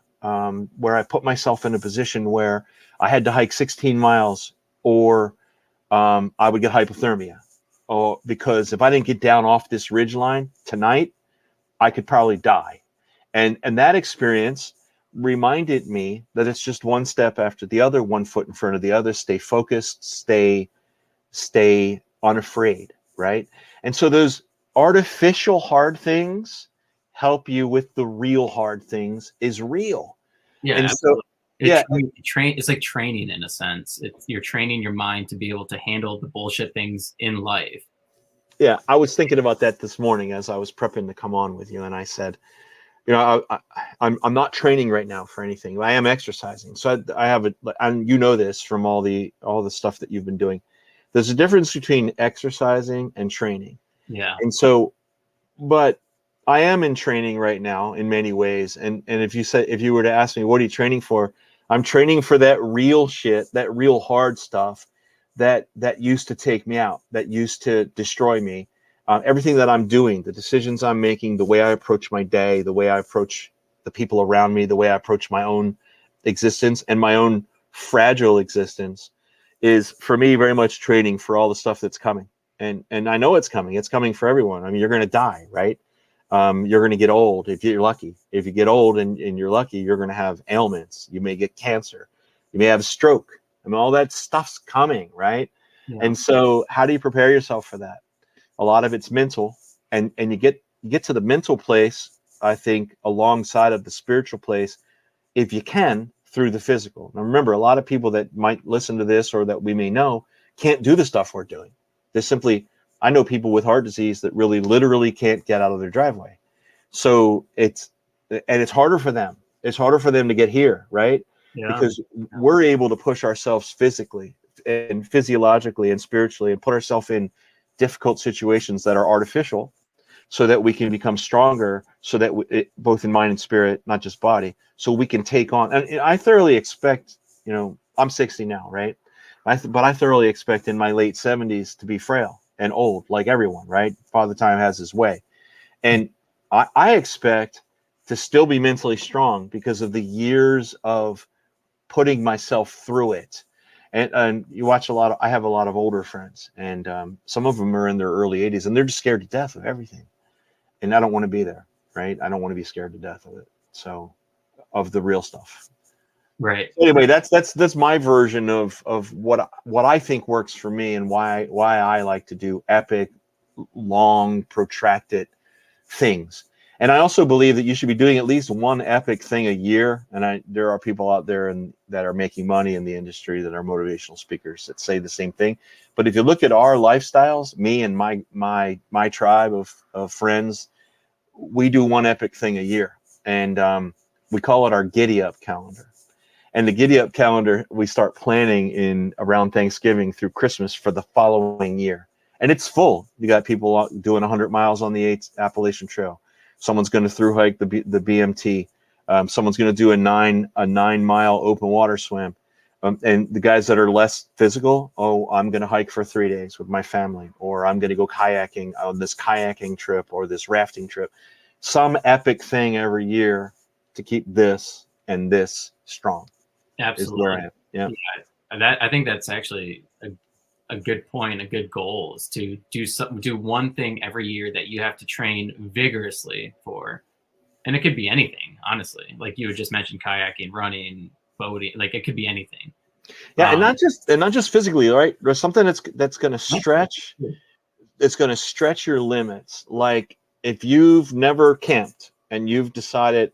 S2: where I put myself in a position where I had to hike 16 miles, or I would get hypothermia. Oh, because if I didn't get down off this ridge line tonight, I could probably die. And that experience reminded me that it's just one step after the other, one foot in front of the other. Stay focused, stay unafraid, right? And so those artificial hard things help you with the real hard things is real.
S1: Yeah,
S2: and
S1: absolutely.
S2: so
S1: It's like training in a sense. You're training your mind to be able to handle the bullshit things in life.
S2: Yeah, I was thinking about that this morning as I was prepping to come on with you, and I said, I'm not training right now for anything. I am exercising, so I have and this from all the stuff that you've been doing. There's a difference between exercising and training.
S1: Yeah.
S2: And so, but I am in training right now in many ways. And if you were to ask me, what are you training for? I'm training for that real shit, that real hard stuff that used to take me out, that used to destroy me. Everything that I'm doing, the decisions I'm making, the way I approach my day, the way I approach the people around me, the way I approach my own existence and my own fragile existence, is for me very much training for all the stuff that's coming. And I know it's coming. It's coming for everyone. I mean, you're going to die, right? You're going to get old if you're lucky. If you get old and you're lucky, you're going to have ailments. You may get cancer. You may have a stroke. I mean, all that stuff's coming, right? Yeah. And so how do you prepare yourself for that? A lot of it's mental, and you get to the mental place, I think, alongside of the spiritual place, if you can, through the physical. Now, remember, a lot of people that might listen to this or that we may know can't do the stuff we're doing. I know people with heart disease that really literally can't get out of their driveway. So it's harder for them. It's harder for them to get here, right? Yeah. Because we're able to push ourselves physically and physiologically and spiritually and put ourselves in difficult situations that are artificial, so that we can become stronger, so that both in mind and spirit, not just body, so we can take on. And I thoroughly expect, I'm 60 now, right? But I thoroughly expect in my late 70s to be frail and old, like everyone, right? Father Time has his way. And I expect to still be mentally strong because of the years of putting myself through it. And you watch I have a lot of older friends, and some of them are in their early 80s, and they're just scared to death of everything. And I don't want to be there, right? I don't want to be scared to death of it. So, of the real stuff.
S1: Right.
S2: So anyway, that's my version of what I think works for me, and why I like to do epic, long, protracted things. And I also believe that you should be doing at least one epic thing a year. And there are people out there that are making money in the industry that are motivational speakers that say the same thing. But if you look at our lifestyles, me and my tribe of friends, we do one epic thing a year, and we call it our giddy up calendar. And the giddy up calendar, we start planning in around Thanksgiving through Christmas for the following year. And it's full. You got people out doing 100 miles on the 8th Appalachian Trail. Someone's going to through hike the BMT. Someone's going to do a 9-mile open water swim. And the guys that are less physical, I'm going to hike for 3 days with my family, or I'm going to go kayaking on this kayaking trip or this rafting trip. Some epic thing every year to keep this and this strong.
S1: Absolutely.
S2: Is where I am. Yeah.
S1: I think that's actually a good point, a good goal, is to do one thing every year that you have to train vigorously for. And it could be anything, honestly. Like you had just mentioned, kayaking, running, boating, like it could be anything.
S2: Yeah, and not just physically, right? There's something that's going to stretch. It's going to stretch your limits. Like if you've never camped and you've decided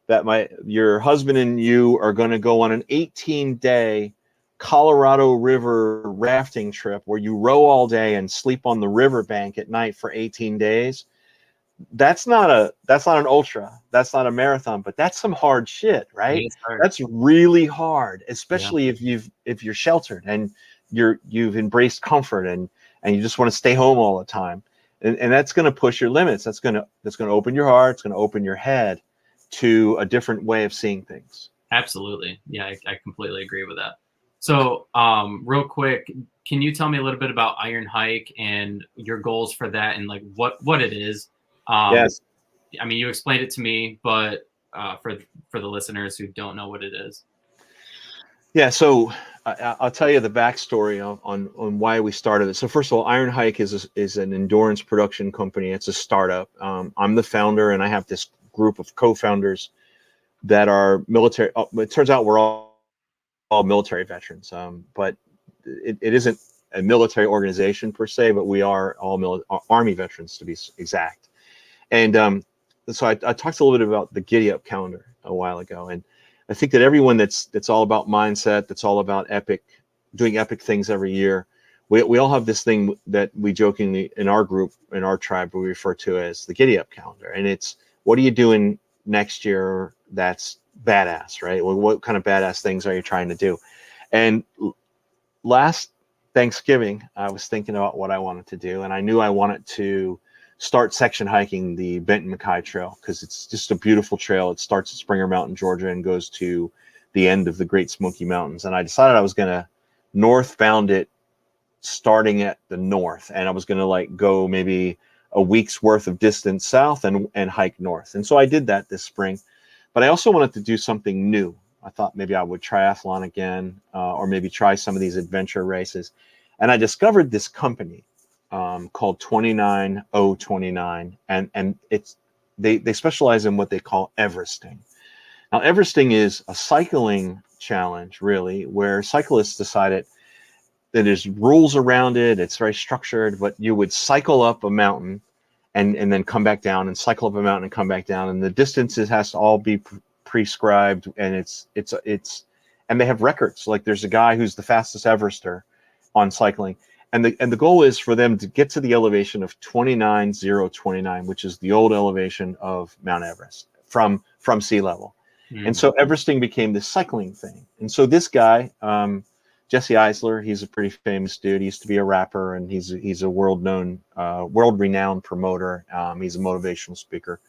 S2: that your husband and you are going to go on an 18-day Colorado River rafting trip where you row all day and sleep on the riverbank at night for 18 days. That's not an ultra. That's not a marathon, but that's some hard shit, right? That's really hard, especially if you're sheltered and you've embraced comfort and you just want to stay home all the time. And that's going to push your limits. That's going to open your heart. It's going to open your head to a different way of seeing things.
S1: Absolutely. Yeah, I completely agree with that. So real quick, can you tell me a little bit about IronHike and your goals for that and like what it is?
S2: Yes.
S1: I mean, you explained it to me, but for the listeners who don't know what it is.
S2: Yeah, so I'll tell you the backstory on why we started it. So first of all, IronHike is an endurance production company. It's a startup. I'm the founder, and I have this group of co-founders that are military. It turns out we're all military veterans, but it isn't a military organization per se, but we are all Army veterans to be exact. And so I talked a little bit about the Giddy Up calendar a while ago, and I think that everyone that's all about mindset, that's all about doing epic things every year. We all have this thing that we jokingly in our group, in our tribe, we refer to as the Giddy Up calendar, and it's what are you doing next year that's badass, right? Well, what kind of badass things are you trying to do? And last Thanksgiving, I was thinking about what I wanted to do, and I knew I wanted to start section hiking the Benton MacKaye Trail because it's just a beautiful trail. It starts at Springer Mountain, Georgia, and goes to the end of the Great Smoky Mountains. And I decided I was going to northbound it, starting at the north, and I was going to like go maybe a week's worth of distance south and hike north. And so I did that this spring, but I also wanted to do something new. I thought maybe I would triathlon again, or maybe try some of these adventure races. And I discovered this company called 29029, and they specialize in what they call Everesting. Now, Everesting is a cycling challenge, really, where cyclists decided that there's rules around it. It's very structured, but you would cycle up a mountain and then come back down, and cycle up a mountain and come back down, and the distances has to all be prescribed, and it's and they have records. Like there's a guy who's the fastest Everester on cycling. And the goal is for them to get to the elevation of 29,029, which is the old elevation of Mount Everest from sea level. Mm-hmm. And so Everesting became this cycling thing. And so this guy, Jesse Eisler, he's a pretty famous dude. He used to be a rapper, and he's a world-renowned promoter. He's a motivational speaker.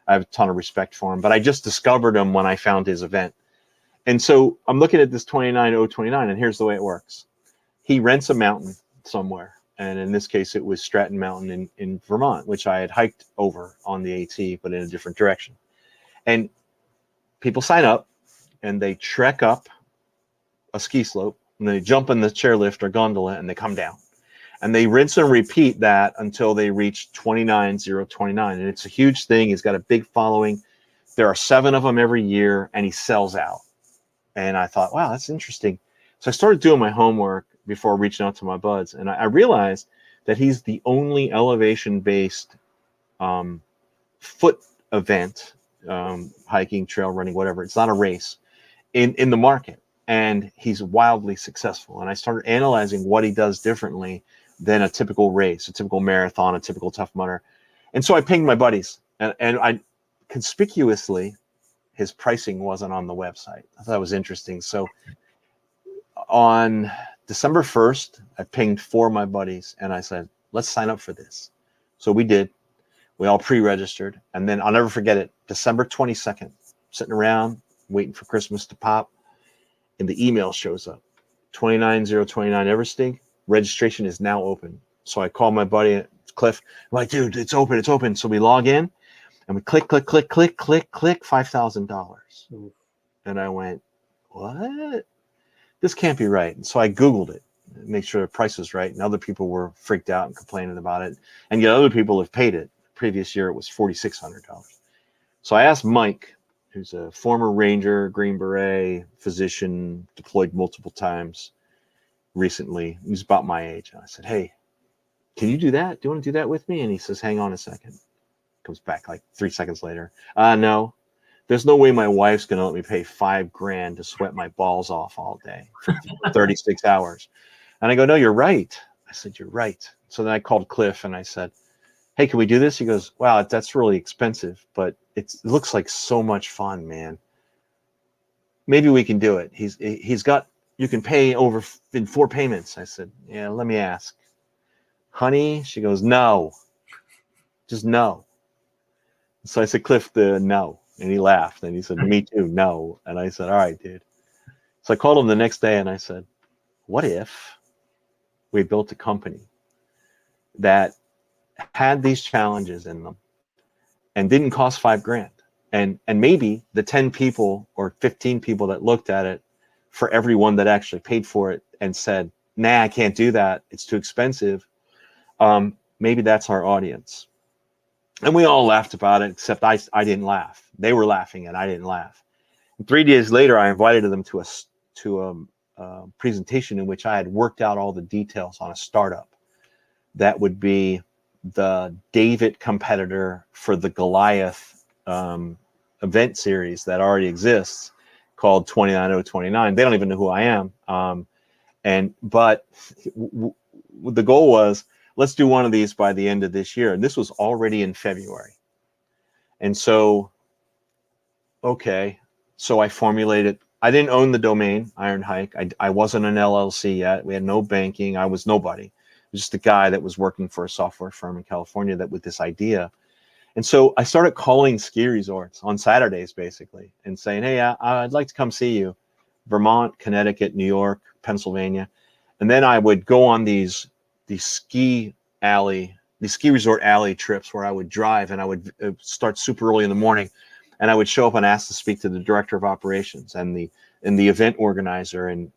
S2: I have a ton of respect for him. But I just discovered him when I found his event. And so I'm looking at this 29029, and here's the way it works. He rents a mountain somewhere, and in this case it was Stratton Mountain in Vermont, which I had hiked over on the AT but in a different direction. And people sign up and they trek up a ski slope and they jump in the chairlift or gondola and they come down. And they rinse and repeat that until they reach 29,029. And it's a huge thing. He's got a big following. There are 7 of them every year, and he sells out. And I thought, wow, that's interesting. So I started doing my homework before reaching out to my buds. And I realized that he's the only elevation-based foot event, hiking, trail running, whatever. It's not a race in the market. And he's wildly successful. And I started analyzing what he does differently than a typical race, a typical marathon, a typical Tough Mudder. And so I pinged my buddies, and I conspicuously, his pricing wasn't on the website. I thought that was interesting. So on December 1st, I pinged 4 of my buddies and I said, let's sign up for this. So we did. We all pre-registered. And then I'll never forget it. December 22nd, sitting around waiting for Christmas to pop, and the email shows up. 29029 Everesting. Registration is now open. So I call my buddy Cliff. I'm like, dude, it's open. It's open. So we log in and we click, $5,000. And I went, what? This can't be right. And so I Googled it, make sure the price was right. And other people were freaked out and complaining about it. And yet other people have paid it. Previous year, it was $4,600. So I asked Mike, who's a former Ranger, Green Beret, physician, deployed multiple times recently. He's about my age. And I said, hey, can you do that? Do you want to do that with me? And he says, hang on a second. Comes back like 3 seconds later. No, there's no way my wife's going to let me pay $5,000 to sweat my balls off all day for 36 hours. And I go, no, you're right. I said, you're right. So then I called Cliff and I said, hey, can we do this? He goes, wow, that's really expensive, but it looks like so much fun, man. Maybe we can do it. He's got, you can pay over in 4 payments. I said, yeah, let me ask. Honey, she goes, no, just no. So I said, Cliff, no. And he laughed and he said, me too, no. And I said, all right, dude. So I called him the next day and I said, what if we built a company that had these challenges in them and didn't cost $5,000? And maybe the 10 people or 15 people that looked at it, for everyone that actually paid for it and said, nah, I can't do that, it's too expensive. Maybe that's our audience. And we all laughed about it, except I didn't laugh. They were laughing and I didn't laugh. And 3 days later, I invited them to a presentation in which I had worked out all the details on a startup that would be the David competitor for the Goliath event series that already exists, called 29029. They don't even know who I am. But the goal was, let's do one of these by the end of this year. And this was already in February. And so, okay. So I formulated, I didn't own the domain, IronHike. I wasn't an LLC yet. We had no banking. I was nobody. I was just a guy that was working for a software firm in California that with this idea. And so I started calling ski resorts on Saturdays, basically, and saying, hey, I'd like to come see you. Vermont, Connecticut, New York, Pennsylvania. And then I would go on these ski resort alley trips where I would drive and I would start super early in the morning, and I would show up and ask to speak to the director of operations and the event organizer. And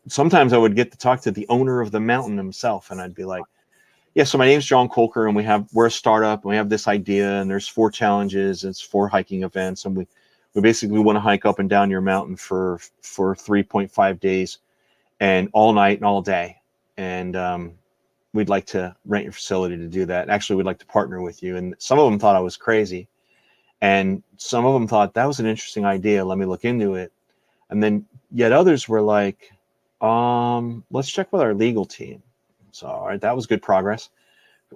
S2: sometimes I would get to talk to the owner of the mountain himself. And I'd be like, yeah, so my name's John Kolker and we're a startup and we have this idea and there's 4 challenges. It's 4 hiking events. And we basically want to hike up and down your mountain for 3.5 days and all night and all day. And, we'd like to rent your facility to do that. Actually, we'd like to partner with you. And some of them thought I was crazy. And some of them thought that was an interesting idea. Let me look into it. And then yet others were like, let's check with our legal team. So, all right, that was good progress.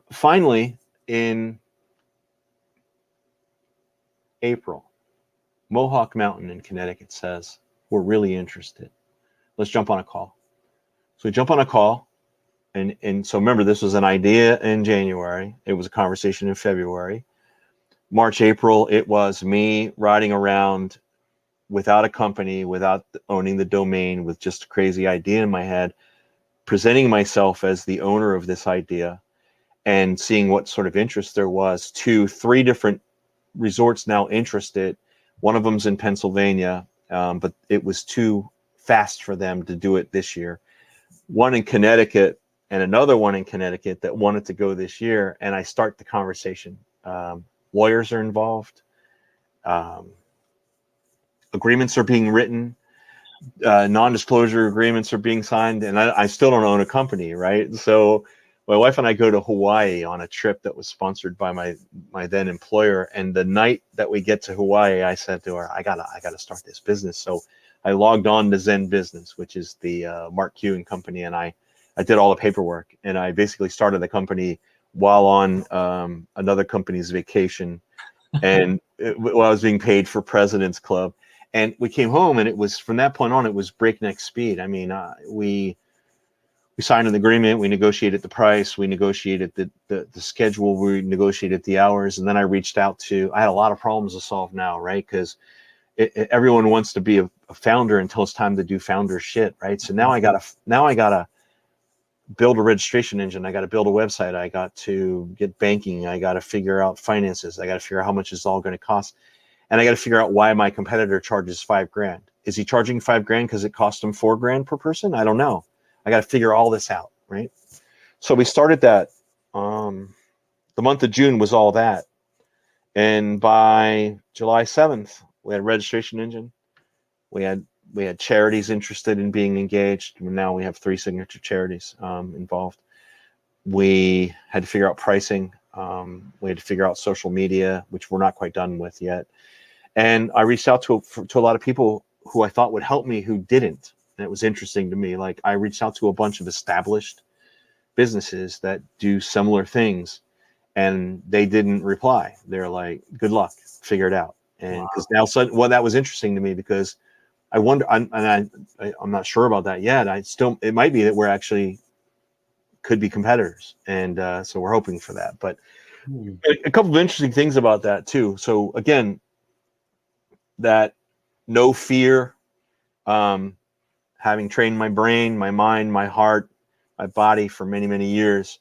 S2: Finally, in April, Mohawk Mountain in Connecticut says, we're really interested. Let's jump on a call. So we jump on a call. And so remember, this was an idea in January. It was a conversation in February. March, April, it was me riding around without a company, without owning the domain, with just a crazy idea in my head, presenting myself as the owner of this idea and seeing what sort of interest there was, to 3 different resorts now interested. One of them's in Pennsylvania, but it was too fast for them to do it this year. One in Connecticut and another one in Connecticut that wanted to go this year. And I start the conversation. Lawyers are involved. Agreements are being written. Non-disclosure agreements are being signed. And I still don't own a company, right? So my wife and I go to Hawaii on a trip that was sponsored by my then employer. And the night that we get to Hawaii, I said to her, I gotta start this business. So I logged on to Zen Business, which is the Mark Cuban company, and I did all the paperwork. And I basically started the company while on another company's vacation, and while I was being paid for President's Club. And we came home, and it was from that point on, it was breakneck speed. I mean, we signed an agreement, we negotiated the price, we negotiated the schedule, we negotiated the hours, and then I reached out to. I had a lot of problems to solve now, right? Because everyone wants to be a founder until it's time to do founder shit, right? So now I gotta build a registration engine. I got to build a website. I got to get banking. I got to figure out finances. I got to figure out how much it's all going to cost. And I got to figure out why my competitor charges $5,000. Is he charging $5,000 because it cost him $4,000 per person? I don't know. I got to figure all this out, right? So we started that. The month of June was all that. And by July 7th, we had a registration engine. We had charities interested in being engaged. Now we have 3 signature charities involved. We had to figure out pricing. We had to figure out social media, which we're not quite done with yet. And I reached out to a lot of people who I thought would help me who didn't. And it was interesting to me. Like, I reached out to a bunch of established businesses that do similar things, and they didn't reply. They're like, good luck, figure it out. And because that was interesting to me, because I wonder, I'm not sure about that yet. It might be that we're actually could be competitors, and so we're hoping for that. But a couple of interesting things about that too. So again, that no fear, having trained my brain, my mind, my heart, my body for many, many years,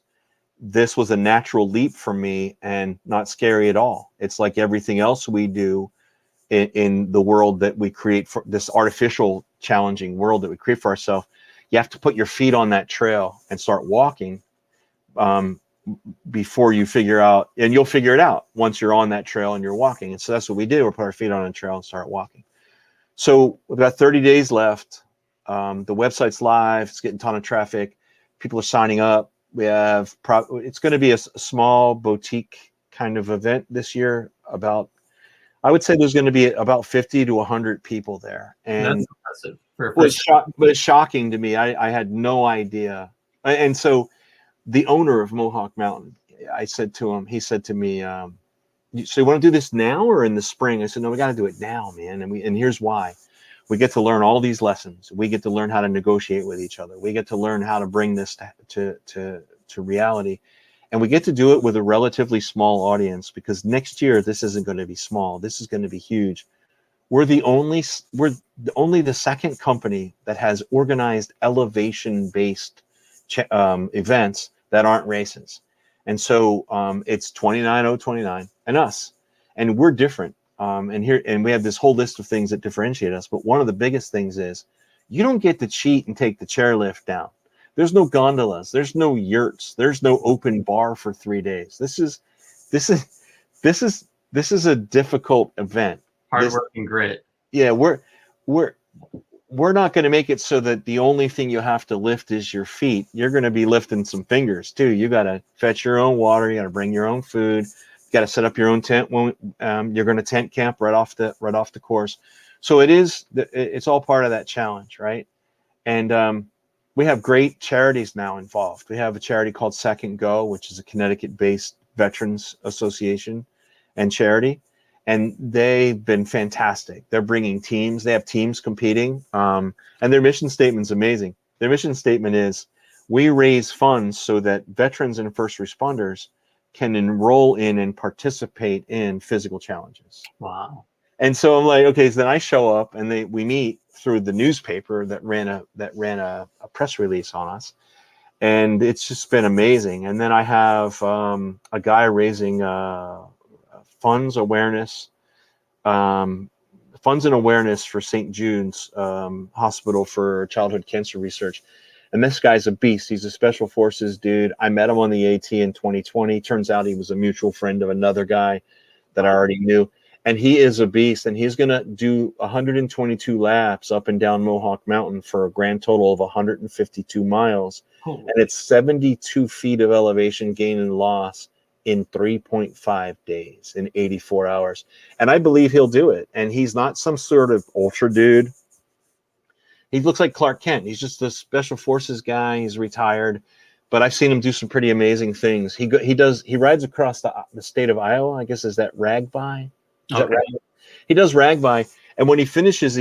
S2: this was a natural leap for me and not scary at all. It's like everything else we do in the world that we create, for this artificial challenging world that we create for ourselves. You have to put your feet on that trail and start walking before you figure out, and you'll figure it out once you're on that trail and you're walking. And so that's what we do. We put our feet on a trail and start walking. So we've got 30 days left. The website's live. It's getting a ton of traffic. People are signing up. We have it's going to be a small boutique kind of event this year. I would say there's going to be about 50 to 100 people there. And
S1: that's impressive.
S2: But it's shocking to me. I had no idea. And so the owner of Mohawk Mountain, I said to him, he said to me, so you want to do this now or in the spring? I said, no, we got to do it now, man. And here's why. We get to learn all these lessons. We get to learn how to negotiate with each other. We get to learn how to bring this to reality. And we get to do it with a relatively small audience, because next year, this isn't going to be small. This is going to be huge. We're the second company that has organized elevation-based events that aren't races. And so it's 29029 and us. And we're different. And we have this whole list of things that differentiate us. But one of the biggest things is you don't get to cheat and take the chairlift down. There's no gondolas. There's no yurts. There's no open bar for 3 days. This is a difficult event.
S1: Hard work and grit.
S2: Yeah, we're not going to make it so that the only thing you have to lift is your feet. You're going to be lifting some fingers too. You got to fetch your own water. You got to bring your own food. You got to set up your own tent when you're going to tent camp right off the course. So it's all part of that challenge, right? And we have great charities now involved. We have a charity called Second Go, which is a Connecticut-based veterans association and charity. And they've been fantastic. They're bringing teams. They have teams competing. And their mission statement is amazing. Their mission statement is, we raise funds so that veterans and first responders can enroll in and participate in physical challenges.
S1: Wow.
S2: And so I'm like, okay, so then I show up and we meet through the newspaper that ran a press release on us. And it's just been amazing. And then I have a guy raising funds awareness funds and awareness for St. Jude's Hospital for Childhood Cancer Research. And this guy's a beast. He's a special forces dude. I met him on the AT in 2020. Turns out he was a mutual friend of another guy that I already knew. And he is a beast. And he's going to do 122 laps up and down Mohawk Mountain for a grand total of 152 miles.
S1: Oh.
S2: And it's 72 feet of elevation gain and loss in 3.5 days, in 84 hours. And I believe he'll do it. And he's not some sort of ultra dude. He looks like Clark Kent. He's just a special forces guy. He's retired, but I've seen him do some pretty amazing things. He rides across the state of Iowa. I guess is that Ragby? He does Ragby, and when he finishes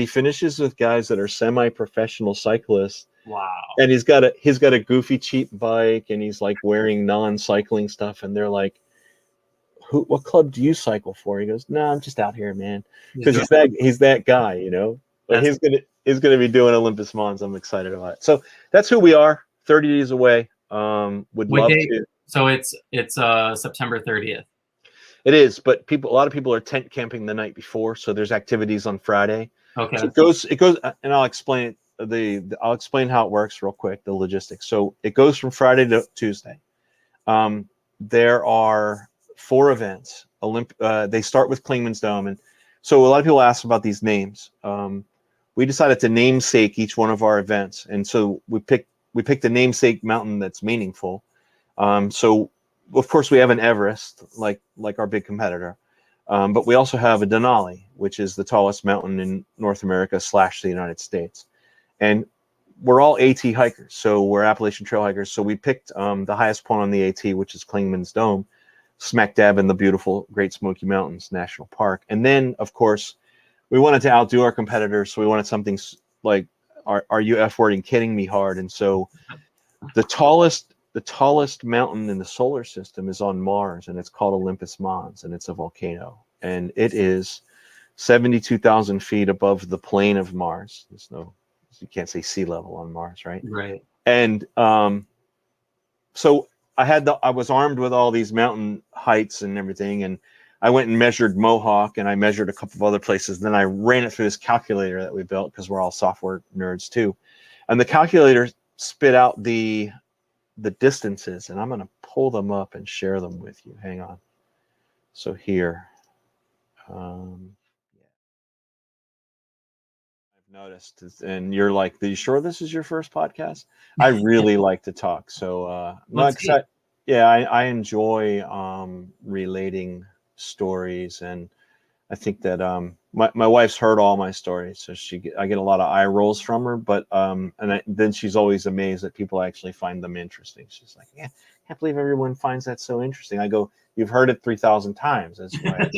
S2: with guys that are semi-professional cyclists.
S1: Wow!
S2: And he's got a goofy cheap bike, and he's like wearing non-cycling stuff, and they're like, "What club do you cycle for?" He goes, "No, I'm just out here, man," because he's that guy, you know. But he's gonna be doing Olympus Mons. I'm excited about it. So that's who we are. 30 days away. Would love to.
S1: So it's September 30th.
S2: It is, but a lot of people are tent camping the night before, so there's activities on Friday.
S1: Okay.
S2: So it goes, and I'll explain it. I'll explain how it works real quick. The logistics. So it goes from Friday to Tuesday. There are 4 events. They start with Klingman's Dome, and so a lot of people ask about these names. We decided to namesake each one of our events, and so we picked a namesake mountain that's meaningful. So of course we have an Everest, like our big competitor, but we also have a Denali, which is the tallest mountain in North America / the United States, and we're all AT hikers, so we're Appalachian Trail hikers. So we picked the highest point on the AT, which is Klingman's Dome, smack dab in the beautiful Great Smoky Mountains National Park, and then of course we wanted to outdo our competitors, so we wanted something like, are you F-wording kidding me hard? And so the tallest mountain in the solar system is on Mars, and it's called Olympus Mons, and it's a volcano. And it is 72,000 feet above the plane of Mars. You can't say sea level on Mars, right?
S1: Right.
S2: And so I was armed with all these mountain heights and everything, and I went and measured Mohawk, and I measured a couple of other places. Then I ran it through this calculator that we built, because we're all software nerds too. And the calculator spit out the distances, and I'm going to pull them up and share them with you. Hang on. So here, I've noticed, and you're like, "Are you sure this is your first podcast?" I really like to talk, so I enjoy relating stories, and I think that my wife's heard all my stories, so I get a lot of eye rolls from her, but then she's always amazed that people actually find them interesting. She's like, "Yeah, I can't believe everyone finds that so interesting." I go, "You've heard it 3,000 times. That's why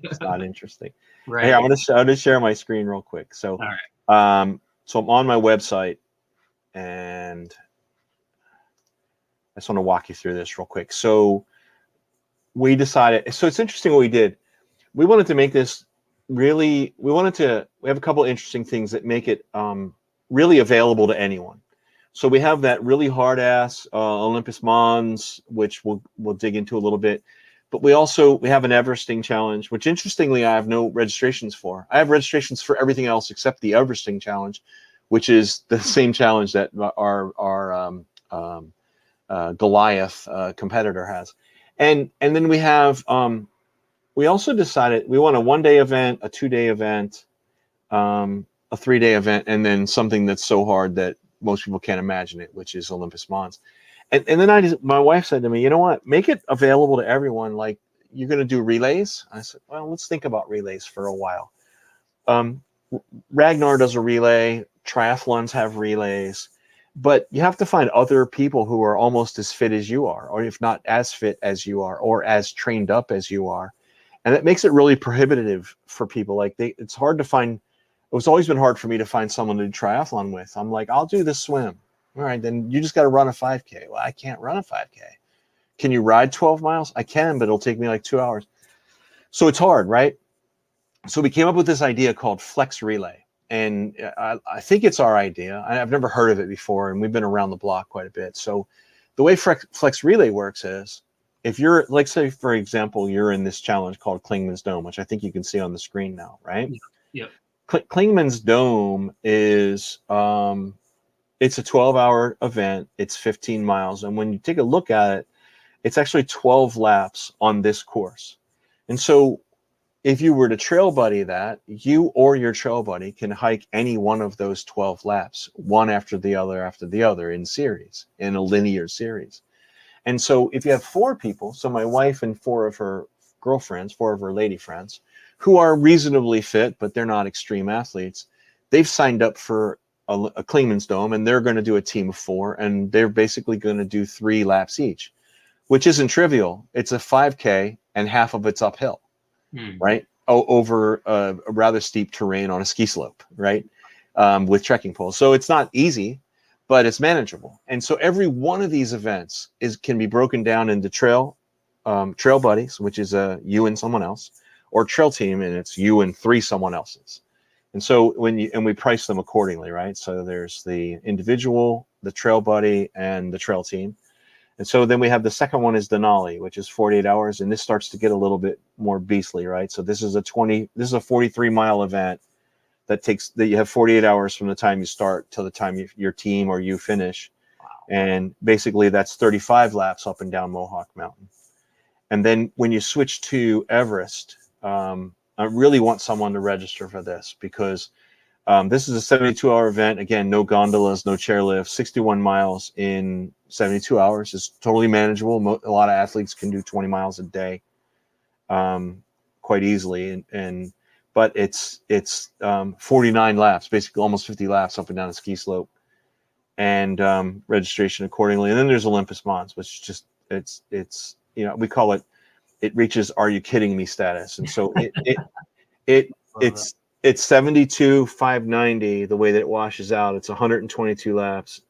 S2: it's not interesting."
S1: Right.
S2: Here, I'm gonna share my screen real quick. So,
S1: all right.
S2: So I'm on my website, and I just want to walk you through this real quick. So we decided. So it's interesting what we did. We wanted to make this we have a couple of interesting things that make it really available to anyone. So we have that really hard ass Olympus Mons, which we'll dig into a little bit, but we have an Everesting challenge, which interestingly I have no registrations for. I have registrations for everything else except the Everesting challenge, which is the same challenge that our Goliath competitor has, and then we have. We also decided we want a 1-day event, a 2-day event, a 3-day event, and then something that's so hard that most people can't imagine it, which is Olympus Mons. And then my wife said to me, "You know what? Make it available to everyone. Like, you're going to do relays." I said, "Well, let's think about relays for a while." Ragnar does a relay. Triathlons have relays. But you have to find other people who are almost as fit as you are, or if not as fit as you are, or as trained up as you are. And it makes it really prohibitive for people. Like it's hard to find. It's always been hard for me to find someone to do triathlon with. I'm like, "I'll do the swim." All right, then you just got to run a 5K. Well, I can't run a 5K. Can you ride 12 miles? I can, but it'll take me like 2 hours. So it's hard, right? So we came up with this idea called Flex Relay. And I think it's our idea. I've never heard of it before, and we've been around the block quite a bit. So the way Flex Relay works is, if you're, like, say, for example, you're in this challenge called Klingman's Dome, which I think you can see on the screen now, right?
S1: Yep.
S2: Klingman's Dome is it's a 12-hour event. It's 15 miles, and when you take a look at it, it's actually 12 laps on this course. And so if you were to trail buddy that, you or your trail buddy can hike any one of those 12 laps, one after the other in series, in a linear series. And so if you have four people, so my wife and four of her girlfriends, four of her lady friends, who are reasonably fit, but they're not extreme athletes, they've signed up for a Klingman's Dome, and they're going to do a team of four, and they're basically going to do 3 laps each, which isn't trivial. It's a 5K, and half of it's uphill. Right? Over a rather steep terrain on a ski slope, right? With trekking poles. So it's not easy, but it's manageable. And so every one of these events can be broken down into trail buddies, which is you and someone else, or trail team, and it's you and 3 someone else's. And so we price them accordingly, right? So there's the individual, the trail buddy, and the trail team. And so then we have the second one is Denali, which is 48 hours. And this starts to get a little bit more beastly, right? So this is a 43-mile event that you have 48 hours from the time you start till the time your team or you finish.
S1: Wow.
S2: And basically that's 35 laps up and down Mohawk Mountain. And then when you switch to Everest, I really want someone to register for this, because this is a 72-hour event. Again, no gondolas, no chairlift, 61 miles in 72 hours is totally manageable. A lot of athletes can do 20 miles a day quite easily. But it's 49 laps, basically almost 50 laps up and down a ski slope, and registration accordingly. And then there's Olympus Mons, which just it's we call it reaches "Are you kidding me?" status. And so it's 72,590 the way that it washes out. It's 122 laps.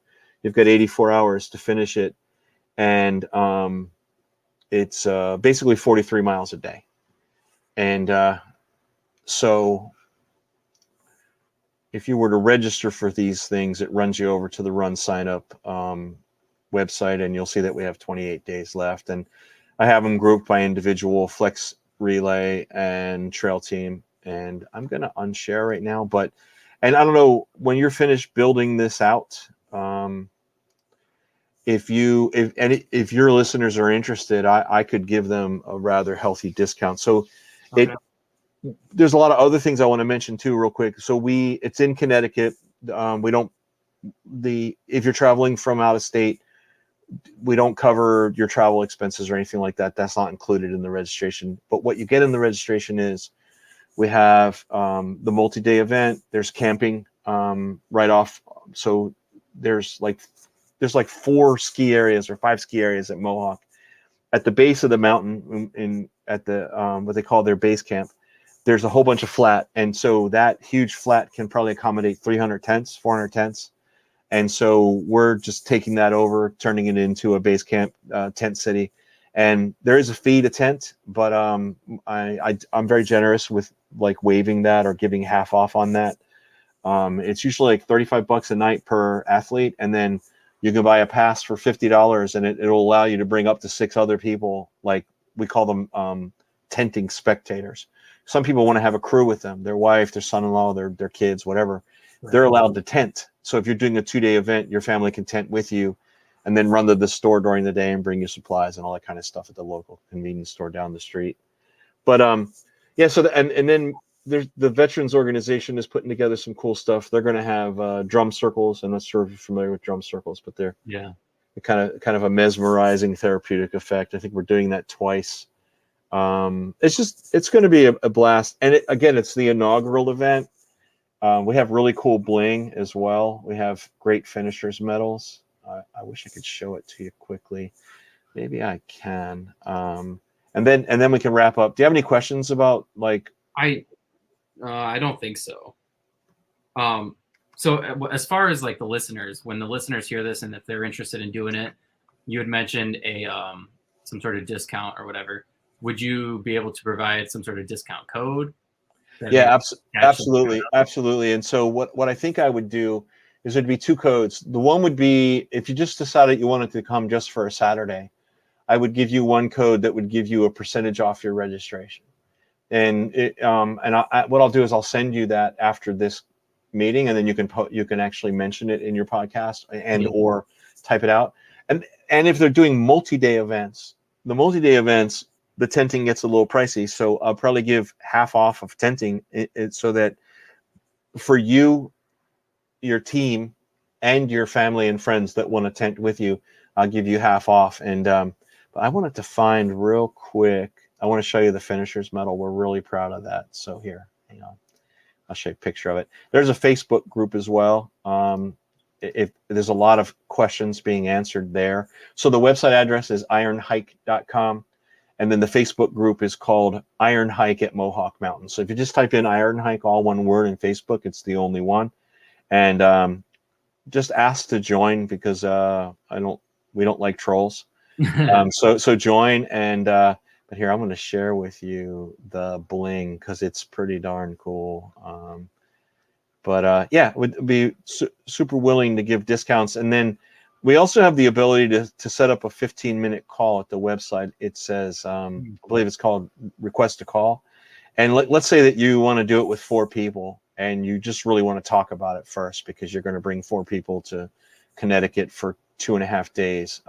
S2: You've got 84 hours to finish it, and it's basically 43 miles a day. And so if you were to register for these things, it runs you over to the Run Sign Up website, and you'll see that we have 28 days left. And I have them grouped by individual, flex, relay, and trail team. And I'm going to unshare right now. And I don't know, when you're finished building this out, if your listeners are interested, I could give them a rather healthy discount. So okay. There's a lot of other things I want to mention too, real quick. So it's in Connecticut. If you're traveling from out of state, we don't cover your travel expenses or anything like that. That's not included in the registration. But what you get in the registration is we have the multi-day event. There's camping right off. So there's like 4 ski areas or 5 ski areas at Mohawk. At the base of the mountain, at the what they call their base camp, there's a whole bunch of flat, and so that huge flat can probably accommodate 300 tents, 400 tents. And so we're just taking that over, turning it into a base camp tent city. And there is a fee to tent, but I'm very generous with like waiving that or giving half off on that. It's usually like $35 a night per athlete, and then you can buy a pass for $50, and it'll allow you to bring up to 6 other people. Like we call them tenting spectators. Some people want to have a crew with them, their wife, their son-in-law, their kids, whatever. Right. They're allowed to tent. So if you're doing a 2-day event, your family can tent with you, and then run to the store during the day and bring you supplies and all that kind of stuff at the local convenience store down the street. But yeah. So and then there's the Veterans Organization is putting together some cool stuff. They're going to have drum circles. I'm not sure if you're familiar with drum circles, but they're kind of a mesmerizing therapeutic effect. I think we're doing that twice. It's going to be a blast. And it's the inaugural event. We have really cool bling as well. We have great finishers medals. I wish I could show it to you quickly. Maybe I can. And then we can wrap up. Do you have any questions about like?
S1: I don't think so. So as far as like the listeners, when the listeners hear this and if they're interested in doing it, you had mentioned some sort of discount or whatever. Would you be able to provide some sort of discount code?
S2: Yeah, absolutely. And so what I think I would do is there'd be 2 codes. The one would be if you just decided you wanted to come just for a Saturday, I would give you one code that would give you a percentage off your registration. and what I'll do is I'll send you that after this meeting, and then you can actually mention it in your podcast and or type it out. And if they're doing multi-day events, the tenting gets a little pricey, so I'll probably give half off of tenting, so that for you, your team, and your family and friends that want to tent with you, I'll give you half off. And but I wanted to find real quick. I want to show you the finishers medal. We're really proud of that. So here, hang on. I'll show you a picture of it. There's a Facebook group as well. If there's a lot of questions being answered there. So the website address is ironhike.com. And then the Facebook group is called IronHike at Mohawk Mountain. So if you just type in IronHike, all one word, in Facebook, it's the only one. And just ask to join, because we don't like trolls. So join. And but here, I'm going to share with you the bling, because it's pretty darn cool. But yeah, would be super willing to give discounts. And then we also have the ability to set up a 15-minute call at the website. It says, I believe it's called Request a Call. And let's say that you want to do it with 4 people, and you just really want to talk about it first, because you're going to bring 4 people to Connecticut for 2.5 days.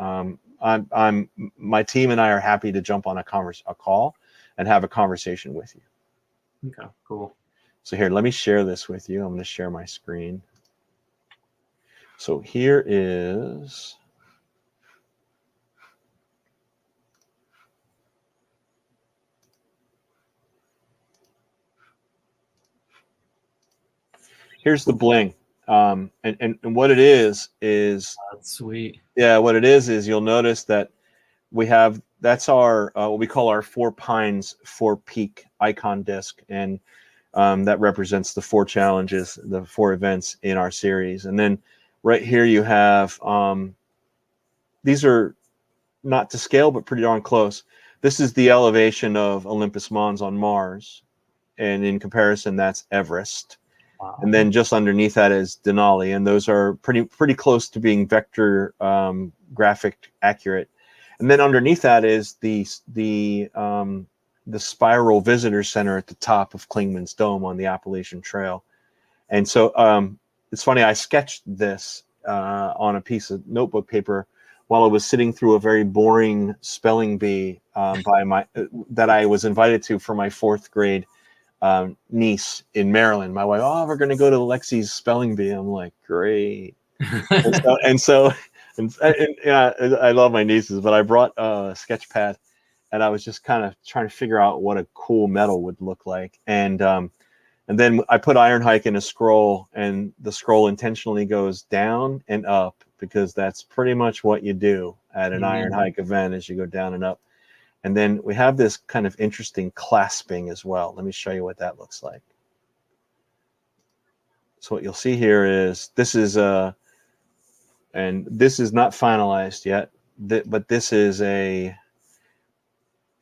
S2: My team and I are happy to jump on a call and have a conversation with you.
S1: Okay, cool.
S2: So here, let me share this with you. I'm going to share my screen. So here is here's the bling. And what it is
S1: that's sweet.
S2: Yeah, what it is you'll notice that that's our what we call our 4 Pines 4 Peak icon disc, and that represents the 4 challenges, the 4 events in our series. And then right here you have these are not to scale, but pretty darn close. This is the elevation of Olympus Mons on Mars, and in comparison, that's Everest. Wow. And then just underneath that is Denali, and those are pretty close to being vector graphic accurate. And then underneath that is the Spiral Visitor Center at the top of Klingman's Dome on the Appalachian Trail. And so it's funny, I sketched this on a piece of notebook paper while I was sitting through a very boring spelling bee that I was invited to for my 4th grade niece in Maryland. My wife, we're going to go to Lexi's spelling bee. I'm like, great. and yeah, I love my nieces, but I brought a sketch pad, and I was just kind of trying to figure out what a cool medal would look like. And then I put IronHike in a scroll, and the scroll intentionally goes down and up, because that's pretty much what you do at an IronHike event, is you go down and up. And then we have this kind of interesting clasping as well. Let me show you what that looks like. So what you'll see here is and this is not finalized yet, but this is you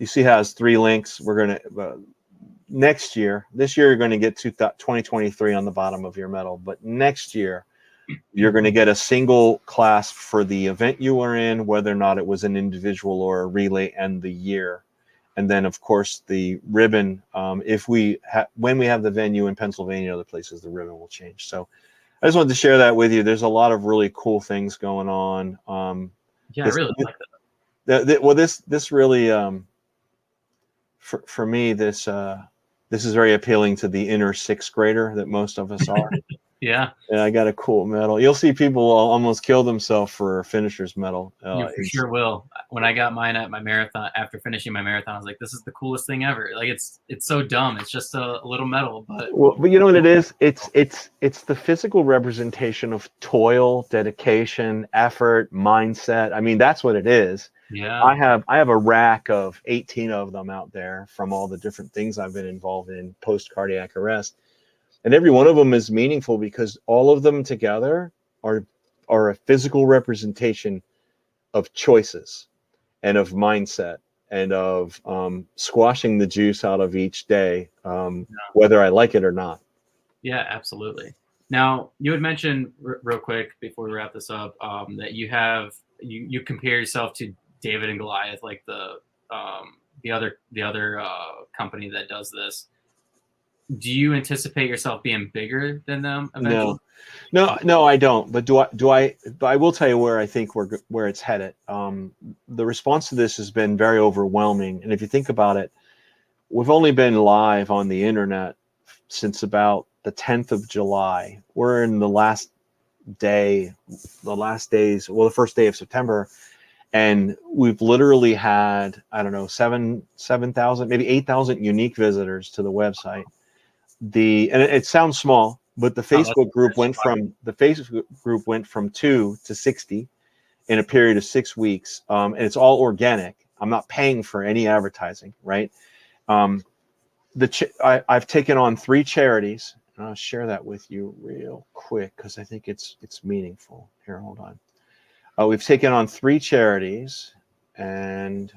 S2: see how it has 3 links. We're going to, this year you're going to get 2023 on the bottom of your medal, but next year you're going to get a single clasp for the event you were in, whether or not it was an individual or a relay, and the year. And then, of course, the ribbon, when we have the venue in Pennsylvania and other places, the ribbon will change. So I just wanted to share that with you. There's a lot of really cool things going on.
S1: I really like that.
S2: This really, for me, this is very appealing to the inner 6th grader that most of us are.
S1: Yeah.
S2: And I got a cool medal. You'll see people almost kill themselves for a finisher's medal.
S1: You for sure will. When I got mine at my marathon, after finishing my marathon, I was like, this is the coolest thing ever. Like, it's so dumb. It's just a little medal, but
S2: you know what it is? It's the physical representation of toil, dedication, effort, mindset. I mean, that's what it is.
S1: Yeah.
S2: I have a rack of 18 of them out there from all the different things I've been involved in post cardiac arrest. And every one of them is meaningful, because all of them together are a physical representation of choices and of mindset and of squashing the juice out of each day, whether I like it or not.
S1: Yeah, absolutely. Now, you had mentioned real quick before we wrap this up that you compare yourself to David and Goliath, like the the other company that does this. Do you anticipate yourself being bigger than them eventually?
S2: No, I don't. But but I will tell you where I think where it's headed. The response to this has been very overwhelming. And if you think about it, we've only been live on the internet since about the 10th of July. We're in the last days, the first day of September. And we've literally had, I don't know, 7,000, maybe 8,000 unique visitors to the website. And it sounds small, but the Facebook group went from 2 to 60 in a period of 6 weeks, and it's all organic. I'm not paying for any advertising, right? I've taken on 3 charities, and I'll share that with you real quick because I think it's meaningful. Here, hold on. We've taken on 3 charities, and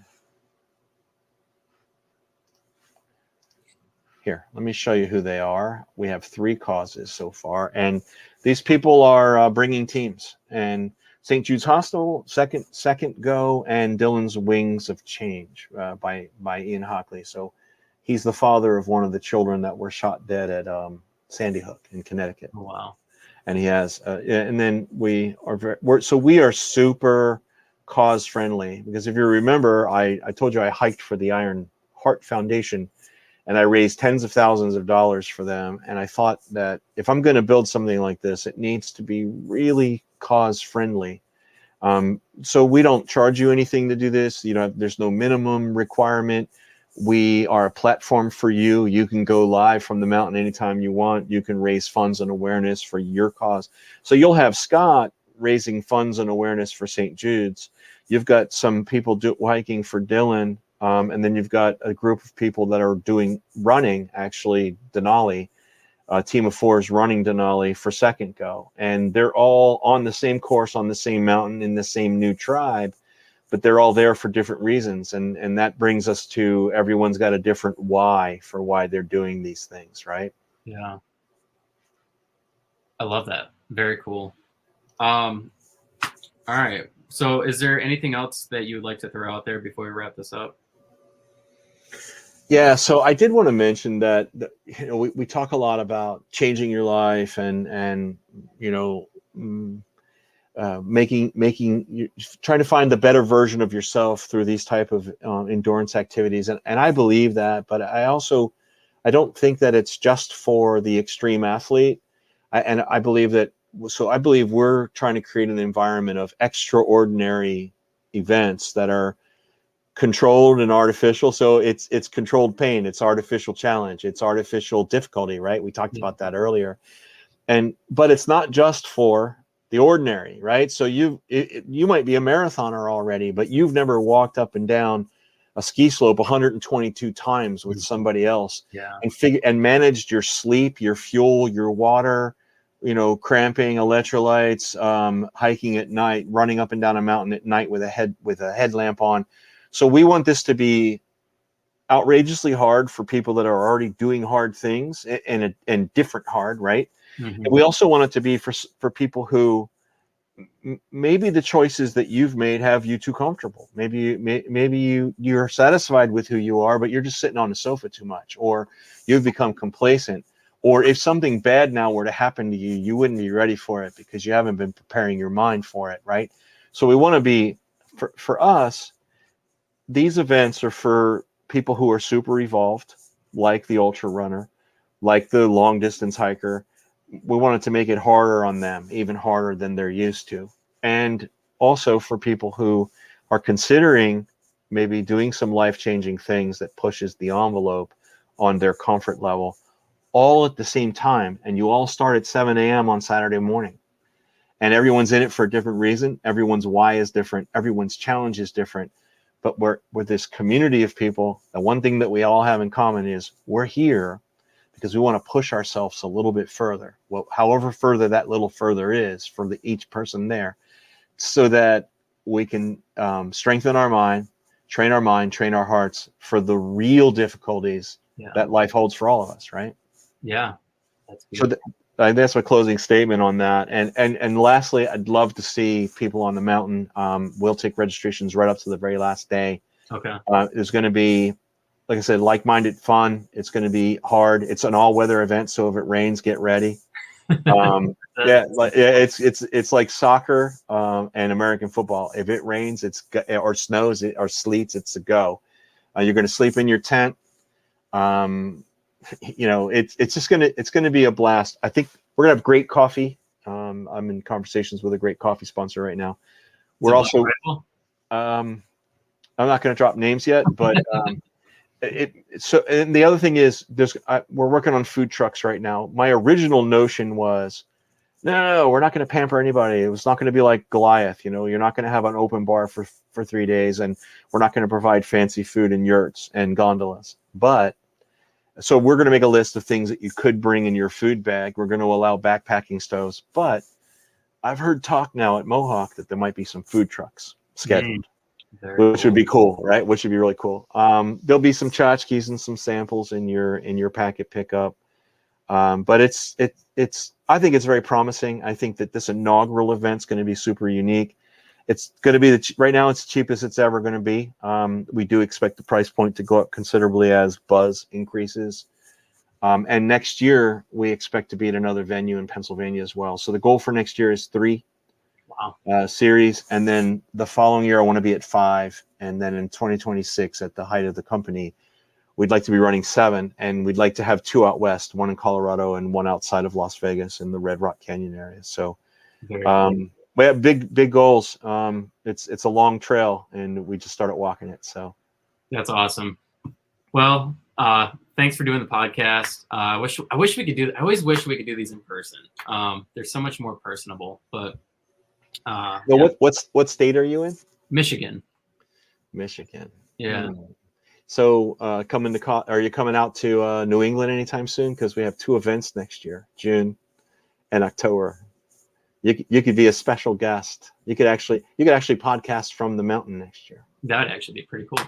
S2: here, let me show you who they are. We have 3 causes so far, and these people are bringing teams. And St. Jude's Hospital, Second Go, and Dylan's Wings of Change by Ian Hockley. So he's the father of one of the children that were shot dead at Sandy Hook in Connecticut.
S1: Oh, wow.
S2: And he has, and then we are super cause friendly, because if you remember, I told you I hiked for the Iron Heart Foundation, and I raised tens of thousands of dollars for them. And I thought that if I'm going to build something like this, it needs to be really cause friendly. So we don't charge you anything to do this. There's no minimum requirement. We are a platform for you. You can go live from the mountain anytime you want. You can raise funds and awareness for your cause. So you'll have Scott raising funds and awareness for St. Jude's. You've got some people hiking for Dylan. And then you've got a group of people that are running, actually, Denali. A team of 4 is running Denali for Second Go. And they're all on the same course, on the same mountain, in the same new tribe. But they're all there for different reasons. And that brings us to everyone's got a different why for why they're doing these things, right?
S1: Yeah. I love that. Very cool. All right. So is there anything else that you would like to throw out there before we wrap this up?
S2: Yeah, so I did want to mention that we talk a lot about changing your life and trying to find the better version of yourself through these type of endurance activities, and I believe that, but I don't think that it's just for the extreme athlete. I believe we're trying to create an environment of extraordinary events that are controlled and artificial. So it's controlled pain, it's artificial challenge, it's artificial difficulty, right? We talked about that earlier. But it's not just for the ordinary, right? So you might be a marathoner already, but you've never walked up and down a ski slope 122 times with somebody else, and managed your sleep, your fuel, your water, cramping, electrolytes, hiking at night, running up and down a mountain at night with a headlamp on. So we want this to be outrageously hard for people that are already doing hard things, and different hard, right? Mm-hmm. And we also want it to be for people who maybe the choices that you've made have you too comfortable. Maybe you're satisfied with who you are, but you're just sitting on the sofa too much, or you've become complacent. Or if something bad now were to happen to you, you wouldn't be ready for it because you haven't been preparing your mind for it, right? So we want to be, for us, these events are for people who are super evolved, like the ultra runner, like the long distance hiker. We wanted to make it harder on them, even harder than they're used to. And also for people who are considering maybe doing some life-changing things that pushes the envelope on their comfort level, all at the same time. And you all start at 7 a.m. on Saturday morning. And everyone's in it for a different reason. Everyone's why is different. Everyone's challenge is different. But we're this community of people. The one thing that we all have in common is we're here because we want to push ourselves a little bit further. Well, however further that little further is for each person there, so that we can strengthen our mind, train our hearts for the real difficulties that life holds for all of us, right?
S1: Yeah, that's good.
S2: So that's my closing statement on that. And lastly, I'd love to see people on the mountain. We'll take registrations right up to the very last day.
S1: Okay.
S2: There's going to be, like I said, like-minded fun. It's going to be hard. It's an all-weather event, so if it rains, get ready. It's like soccer and American football. If it rains, or snows or sleets, it's a go. You're going to sleep in your tent. It's gonna be a blast. I think we're gonna have great coffee. I'm in conversations with a great coffee sponsor right now. We're also, I'm not going to drop names yet, but and the other thing is we're working on food trucks right now. My original notion was, no, we're not going to pamper anybody. It was not going to be like Goliath. You're not going to have an open bar for 3 days, and we're not going to provide fancy food and yurts and gondolas. So we're going to make a list of things that you could bring in your food bag. We're going to allow backpacking stoves, but I've heard talk now at Mohawk that there might be some food trucks scheduled, which would be cool, right? Which would be really cool. There'll be some tchotchkes and some samples in your packet pickup. But I think it's very promising. I think that this inaugural event's going to be super unique. It's going to be right now it's the cheapest it's ever going to be. We do expect the price point to go up considerably as buzz increases. And next year we expect to be at another venue in Pennsylvania as well. So the goal for next year is 3 series, and then the following year I want to be at 5, and then in 2026 at the height of the company, we'd like to be running 7, and we'd like to have 2 out west, 1 in Colorado and 1 outside of Las Vegas in the Red Rock Canyon area. So we have big goals. It's a long trail, and we just started walking it. So
S1: that's awesome. Well, thanks for doing the podcast. I wish we could do. I always wish we could do these in person. They're so much more personable. But
S2: what state are you in?
S1: Michigan.
S2: Michigan.
S1: Yeah.
S2: So are you coming out to New England anytime soon? Because we have 2 events next year, June and October. You could be a special guest. You could actually podcast from the mountain next year.
S1: That would actually be pretty cool.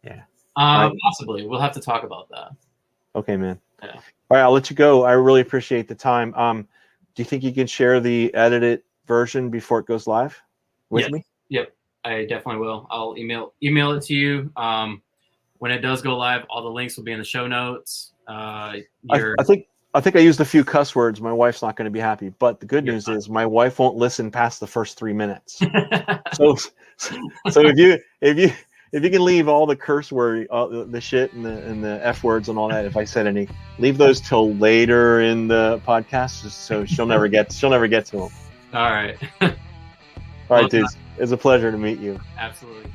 S2: Yeah.
S1: Possibly. We'll have to talk about that.
S2: Okay, man.
S1: Yeah.
S2: All right, I'll let you go. I really appreciate the time. Do you think you can share the edited version before it goes live with me?
S1: Yep. I definitely will. I'll email it to you. When it does go live, all the links will be in the show notes.
S2: I think I used a few cuss words. My wife's not going to be happy, but the good news is my wife won't listen past the first 3 minutes. so if you can leave all the curse word, the shit and the F words and all that, if I said any, leave those till later in the podcast, so she'll never get to them.
S1: All right.
S2: All right, dudes. It's a pleasure to meet you.
S1: Absolutely.